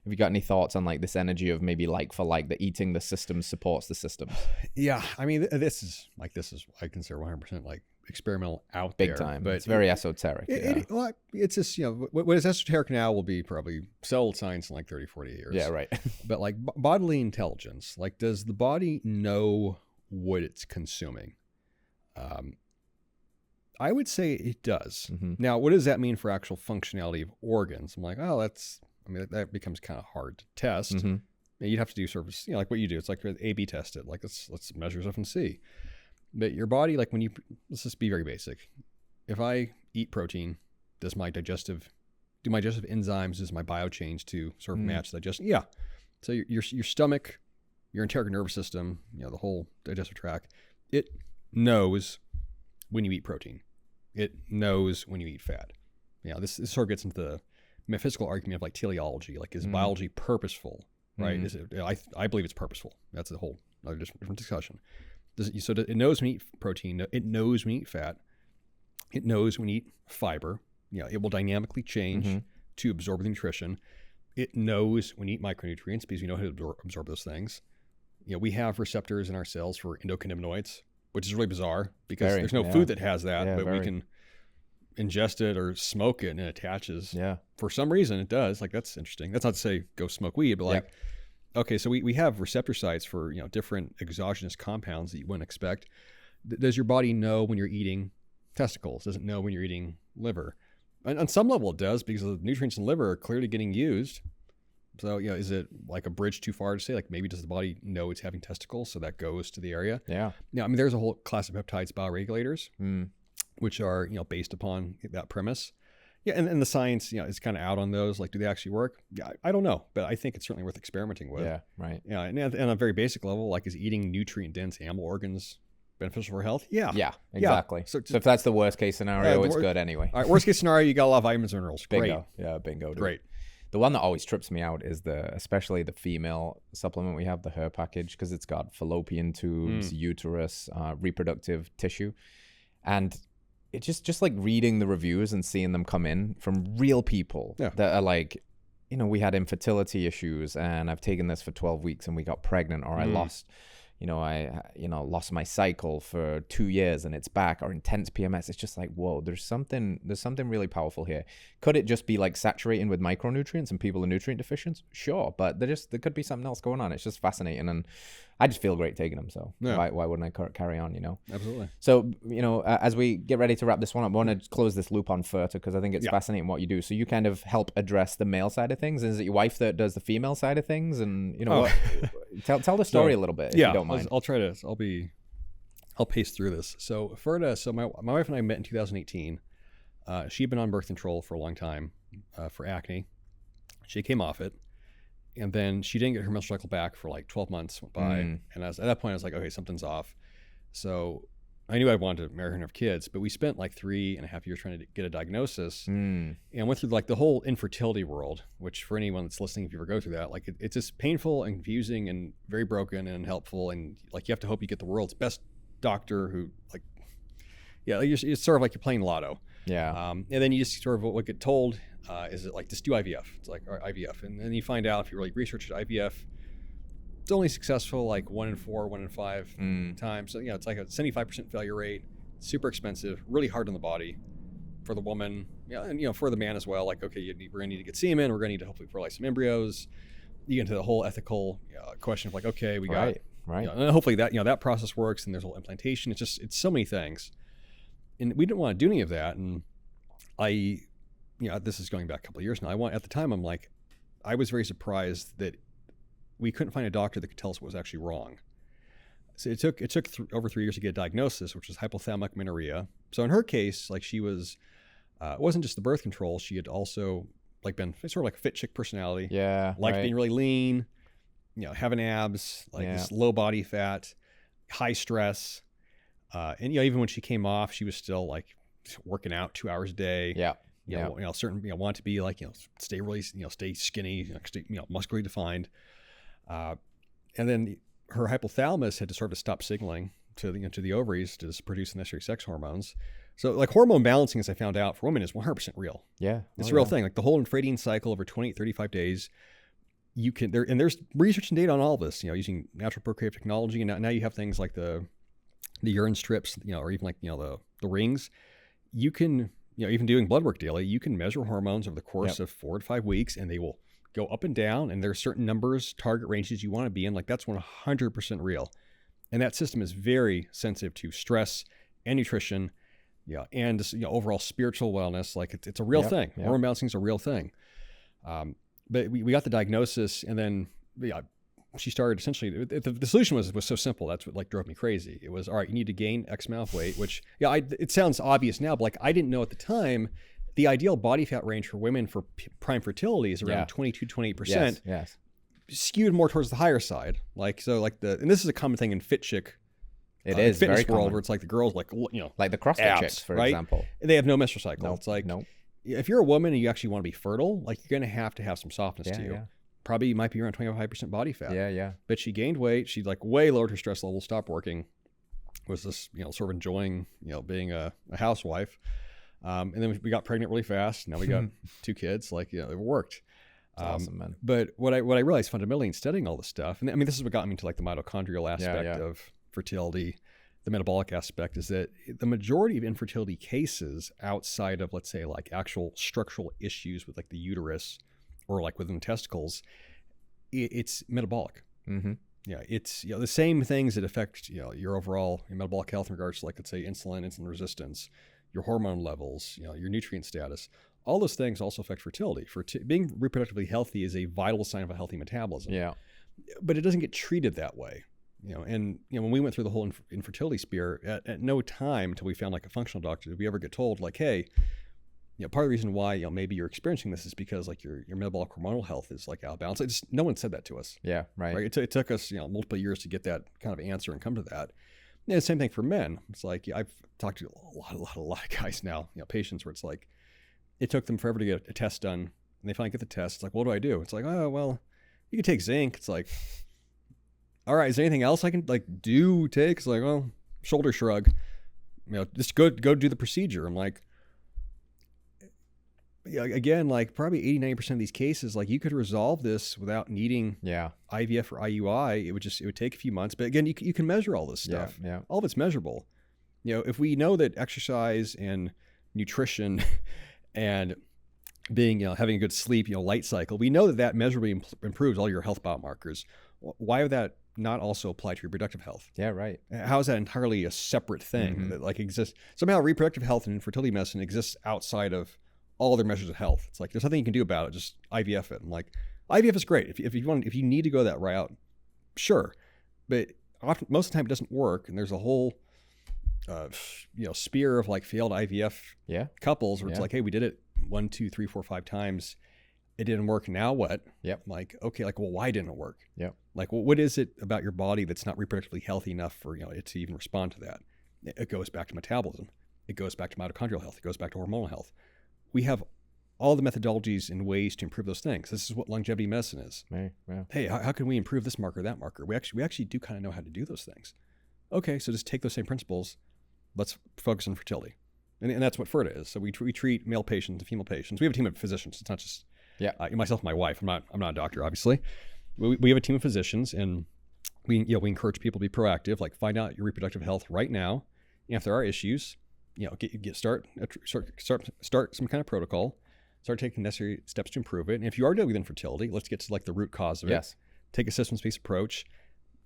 if you got any thoughts on like this energy of maybe like for like the eating the system supports the systems. Yeah. I mean, this is I consider 100% like experimental out big there. Time. But it's very esoteric. It's just, what is esoteric now will be probably settled science in like 30, 40 years. Yeah, right. But like bodily intelligence, like does the body know what it's consuming? I would say it does. Now, what does that mean for actual functionality of organs? I'm like, that becomes kind of hard to test. You'd have to do sort of, like what you do. It's like A/B test it. Like let's measure stuff and see. But your body, like let's just be very basic. If I eat protein, does my digestive enzymes, does my bio change to sort of match digestion? Yeah. So your stomach, your enteric nervous system, the whole digestive tract, it knows when you eat protein. It knows when you eat fat. This sort of gets into the metaphysical argument of like teleology. Like, is biology purposeful? Right? Is it? I believe it's purposeful. That's a whole other different discussion. So it knows when you eat protein. It knows when you eat fat. It knows when you eat fiber. It will dynamically change to absorb the nutrition. It knows when you eat micronutrients because you know how to absorb those things. We have receptors in our cells for endocannabinoids, which is really bizarre because there's no food that has that, but we can ingest it or smoke it and it attaches. Yeah. For some reason it does. Like, that's interesting. That's not to say go smoke weed, but like, okay, so we have receptor sites for, you know, different exogenous compounds that you wouldn't expect. Does your body know when you're eating testicles? Does it know when you're eating liver? And on some level it does, because the nutrients in liver are clearly getting used. So, you know, is it like a bridge too far to say, like, maybe does the body know it's having testicles, so that goes to the area? Yeah. Now, I mean, there's a whole class of peptides, bioregulators, which are, you know, based upon that premise. Yeah, and the science, you know, is kind of out on those. Like, do they actually work? Yeah, I don't know, but I think it's certainly worth experimenting with. Yeah, right. Yeah, and on a very basic level, like, is eating nutrient-dense animal organs beneficial for health? Yeah. Yeah, exactly. Yeah. So if that's the worst case scenario, it's good anyway. All right, worst case scenario, you got a lot of vitamins and minerals. Bingo. Great. Yeah, bingo. Dude. Great. The one that always trips me out is especially the female supplement we have, the Her package, because it's got fallopian tubes, uterus, reproductive tissue. And it just like reading the reviews and seeing them come in from real people that are like, you know, we had infertility issues and I've taken this for 12 weeks and we got pregnant, or I lost, you know, lost my cycle for 2 years and it's back, or intense PMS. It's just like, whoa, there's something really powerful here. Could it just be like saturating with micronutrients and people are nutrient deficient? Sure, but there could be something else going on. It's just fascinating, and I just feel great taking them. So why wouldn't I carry on? You know, absolutely. So, you know, as we get ready to wrap this one up, I want to close this loop on Ferta, because I think it's fascinating what you do. So you kind of help address the male side of things. Is it your wife that does the female side of things? And you know, tell the story a little bit, if you don't mind. I'll try to. I'll pace through this. So Ferta. So my wife and I met in 2018. She'd been on birth control for a long time for acne. She came off it, and then she didn't get her menstrual cycle back for like 12 months went by. And at that point, I was like, okay, something's off. So I knew I wanted to marry her and have kids, but we spent like 3.5 years trying to get a diagnosis, and went through like the whole infertility world, which for anyone that's listening, if you ever go through that, like it's just painful and confusing and very broken and unhelpful. And like, you have to hope you get the world's best doctor who like, it's sort of like you're playing lotto. Yeah. And then you just sort of what get told is it like, just do IVF. It's like IVF. And then you find out, if you really research it, IVF, it's only successful like 1 in 4, 1 in 5 times. So, you know, it's like a 75% failure rate, super expensive, really hard on the body for the woman. Yeah. And, you know, for the man as well. Like, okay, we're going to need to get semen. We're going to need to hopefully fertilize some embryos. You get into the whole ethical question of like, okay, we got, right. You know, and hopefully that, you know, that process works, and there's a whole implantation. It's so many things. And we didn't want to do any of that. And this is going back a couple of years now. At the time, I'm like, I was very surprised that we couldn't find a doctor that could tell us what was actually wrong. So it took over 3 years to get a diagnosis, which was hypothalamic amenorrhea. So in her case, like, she was, it wasn't just the birth control. She had also like been sort of like a fit chick personality. Yeah. Liked being really lean, you know, having abs, like this low body fat, high stress. And, you know, even when she came off, she was still like working out 2 hours a day. Yeah. You know, want to be like, you know, stay really, you know, stay skinny, stay, you know, muscularly defined. And then her hypothalamus had to sort of stop signaling to the ovaries to produce the necessary sex hormones. So like, hormone balancing, as I found out, for women is 100% real. Yeah. It's a real thing. Like the whole infradian cycle over 28, 35 days, you can, there's research and data on all this, you know, using natural procreative technology. And now you have things like the urine strips, you know, or even like, you know, the rings. You can, you know, even doing blood work daily, you can measure hormones over the course of 4 to 5 weeks, and they will go up and down. And there are certain numbers, target ranges you want to be in. Like, that's 100% real. And that system is very sensitive to stress and nutrition, and just, you know, overall spiritual wellness. Like, it's a real thing. Hormone balancing is a real thing. But we got the diagnosis, and then she started essentially, the solution was so simple. That's what like drove me crazy. It was, all right, you need to gain X amount of weight, which, it sounds obvious now, but like, I didn't know at the time, the ideal body fat range for women for prime fertility is around 22, 28%. Yes. Skewed more towards the higher side. Like, so like and this is a common thing in fit chick. It is fitness very world common. Where it's like the girls, like, you know, like the CrossFit abs, chicks, for right? example. They have no menstrual cycle. It's like, no. If you're a woman and you actually want to be fertile, like, you're going to have some softness to you. Yeah. Probably might be around 25% body fat. Yeah. But she gained weight. She like way lowered her stress level, stopped working, was this, you know, sort of enjoying, you know, being a housewife. And then we got pregnant really fast. Now we got 2 kids. Like, you know, it worked. Awesome, man. But what I realized fundamentally in studying all this stuff, and I mean, this is what got me into like the mitochondrial aspect of fertility. the metabolic aspect is that the majority of infertility cases outside of, let's say, like actual structural issues with like the uterus or like within the testicles, it's metabolic. Mm-hmm. Yeah, it's the same things that affect your overall metabolic health in regards to, like, let's say, insulin resistance, your hormone levels, your nutrient status. All those things also affect fertility. Being reproductively healthy is a vital sign of a healthy metabolism. Yeah, but it doesn't get treated that way. And when we went through the whole infertility spear, at no time until we found like a functional doctor did we ever get told like, hey, part of the reason why maybe you're experiencing this is because like your metabolic hormonal health is like out of balance. No one said that to us. Yeah, right. It took us multiple years to get that kind of answer and come to that. And the same thing for men. It's like I've talked to a lot of guys now, patients where it's like it took them forever to get a test done, and they finally get the test. It's like, what do I do? It's like, oh well, you can take zinc. It's like, all right, is there anything else I can like take? It's like, well, shoulder shrug. Just go do the procedure. I'm like, again, like probably 80-90% of these cases, like you could resolve this without needing IVF or IUI. It would take a few months, but again, you can measure all this stuff. Yeah. All of it's measurable. If we know that exercise and nutrition and being, having a good sleep, light cycle, we know that measurably improves all your health biomarkers. Why would that not also apply to reproductive health? Yeah, right. How is that entirely a separate thing that like exists? Somehow reproductive health and fertility medicine exists outside of all other measures of health. It's like there's nothing you can do about it. Just IVF it. And like IVF is great if you need to go that route, sure. But often, most of the time, it doesn't work. And there's a whole spear of like failed IVF couples where it's like, hey, we did it 1, 2, 3, 4, 5 times. It didn't work. Now what? Yep. Like, okay, like, well, why didn't it work? Yep. Like, well, what is it about your body that's not reproductively healthy enough for it to even respond to that? It goes back to metabolism. It goes back to mitochondrial health. It goes back to hormonal health. We have all the methodologies and ways to improve those things. This is what longevity medicine is. Right. Yeah. Hey, how can we improve this marker, that marker? We actually do kind of know how to do those things. Okay, so just take those same principles. Let's focus on fertility. And that's what FERTA is. So we treat male patients and female patients. We have a team of physicians. It's not just myself and my wife. I'm not a doctor, obviously. We have a team of physicians, and we encourage people to be proactive. Like, find out your reproductive health right now. And if there are issues, start some kind of protocol. Start taking necessary steps to improve it. And if you are dealing with infertility, let's get to like the root cause of it. Yes. Take a systems-based approach.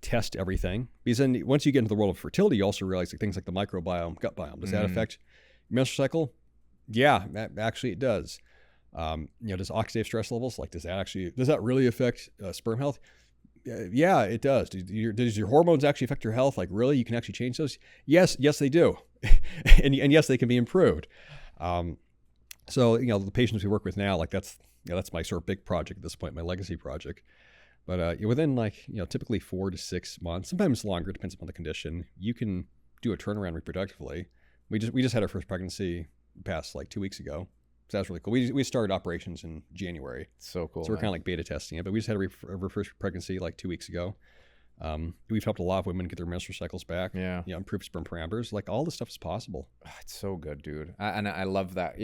Test everything. Because then once you get into the world of fertility, you also realize like things like the microbiome, gut biome. Does that affect your menstrual cycle? Yeah, actually it does. Does oxidative stress levels, like does that really affect sperm health? Yeah, it does. Does your hormones actually affect your health? Like, really? You can actually change those? Yes, they do. and yes, they can be improved. So, the patients we work with now, like that's my sort of big project at this point, my legacy project. But within typically 4 to 6 months, sometimes longer, depends upon the condition, you can do a turnaround reproductively. We just had our first pregnancy past like 2 weeks ago. So that's really cool. We started operations in January. So cool. So we're kind of like beta testing it, but we just had our first pregnancy like 2 weeks ago. We've helped a lot of women get their menstrual cycles back. Yeah. Improve sperm parameters. Like, all this stuff is possible. It's so good, dude. And I love that.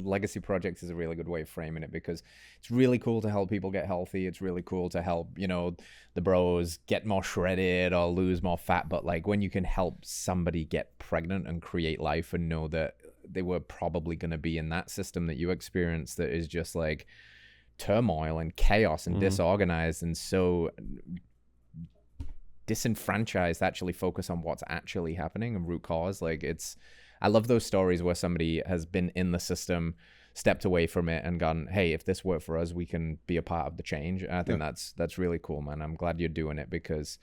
Legacy projects is a really good way of framing it, because it's really cool to help people get healthy. It's really cool to help, the bros get more shredded or lose more fat. But like, when you can help somebody get pregnant and create life and know that they were probably going to be in that system that you experienced that is just like turmoil and chaos and disorganized and so disenfranchised, actually focus on what's actually happening and root cause. Like, I love those stories where somebody has been in the system, stepped away from it and gone, hey, if this worked for us, we can be a part of the change. And I think that's really cool, man. I'm glad you're doing it, because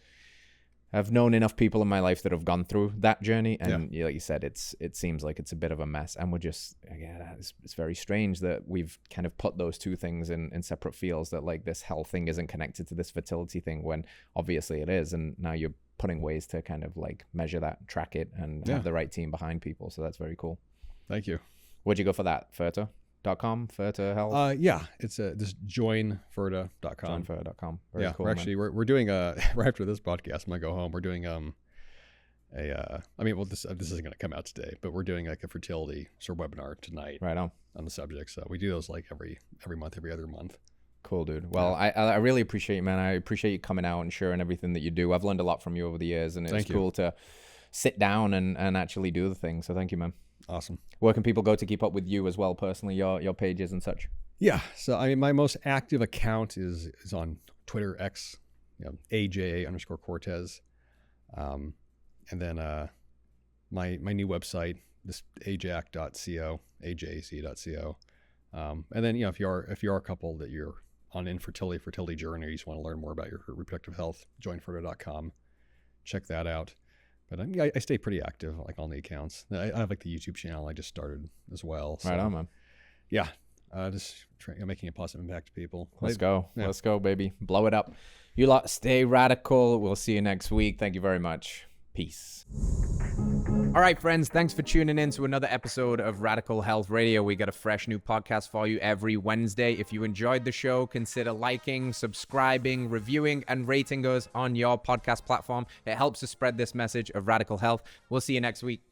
I've known enough people in my life that have gone through that journey, and like you said, it seems like it's a bit of a mess, and we're just, again, it's very strange that we've kind of put those two things in separate fields, that like this health thing isn't connected to this fertility thing, when obviously it is. And now you're putting ways to kind of like measure that, track it, and have the right team behind people. So that's very cool. Thank you. Where'd you go for that? Ferta.com? Ferta Health? It's this joinferta.com. Joinferta.com. Very cool. We're doing right after this podcast, I'm gonna go home. We're doing this isn't gonna come out today, but we're doing like a fertility sort of webinar tonight. Right on the subject. So we do those like every month, every other month. Cool, dude. Well, I really appreciate you, man. I appreciate you coming out and sharing everything that you do. I've learned a lot from you over the years, and it's cool to sit down and actually do the thing. So thank you, man. Awesome. Where can people go to keep up with you as well, personally, your pages and such? Yeah. So I mean, my most active account is on Twitter, X, AJA_Cortes. And then my new website, this AJAC.co, AJAC.co. And then, if you are a couple that you're on fertility journey, or you just want to learn more about your reproductive health, joinfertile.com. Check that out. But I stay pretty active, like, on the accounts. I have, like, the YouTube channel I just started as well. So, right on, man. Yeah. Just making a positive impact to people. Let's go. Yeah. Let's go, baby. Blow it up. You lot stay radical. We'll see you next week. Thank you very much. Peace. All right, friends, thanks for tuning in to another episode of Radical Health Radio. We got a fresh new podcast for you every Wednesday. If you enjoyed the show, consider liking, subscribing, reviewing, and rating us on your podcast platform. It helps to spread this message of radical health. We'll see you next week.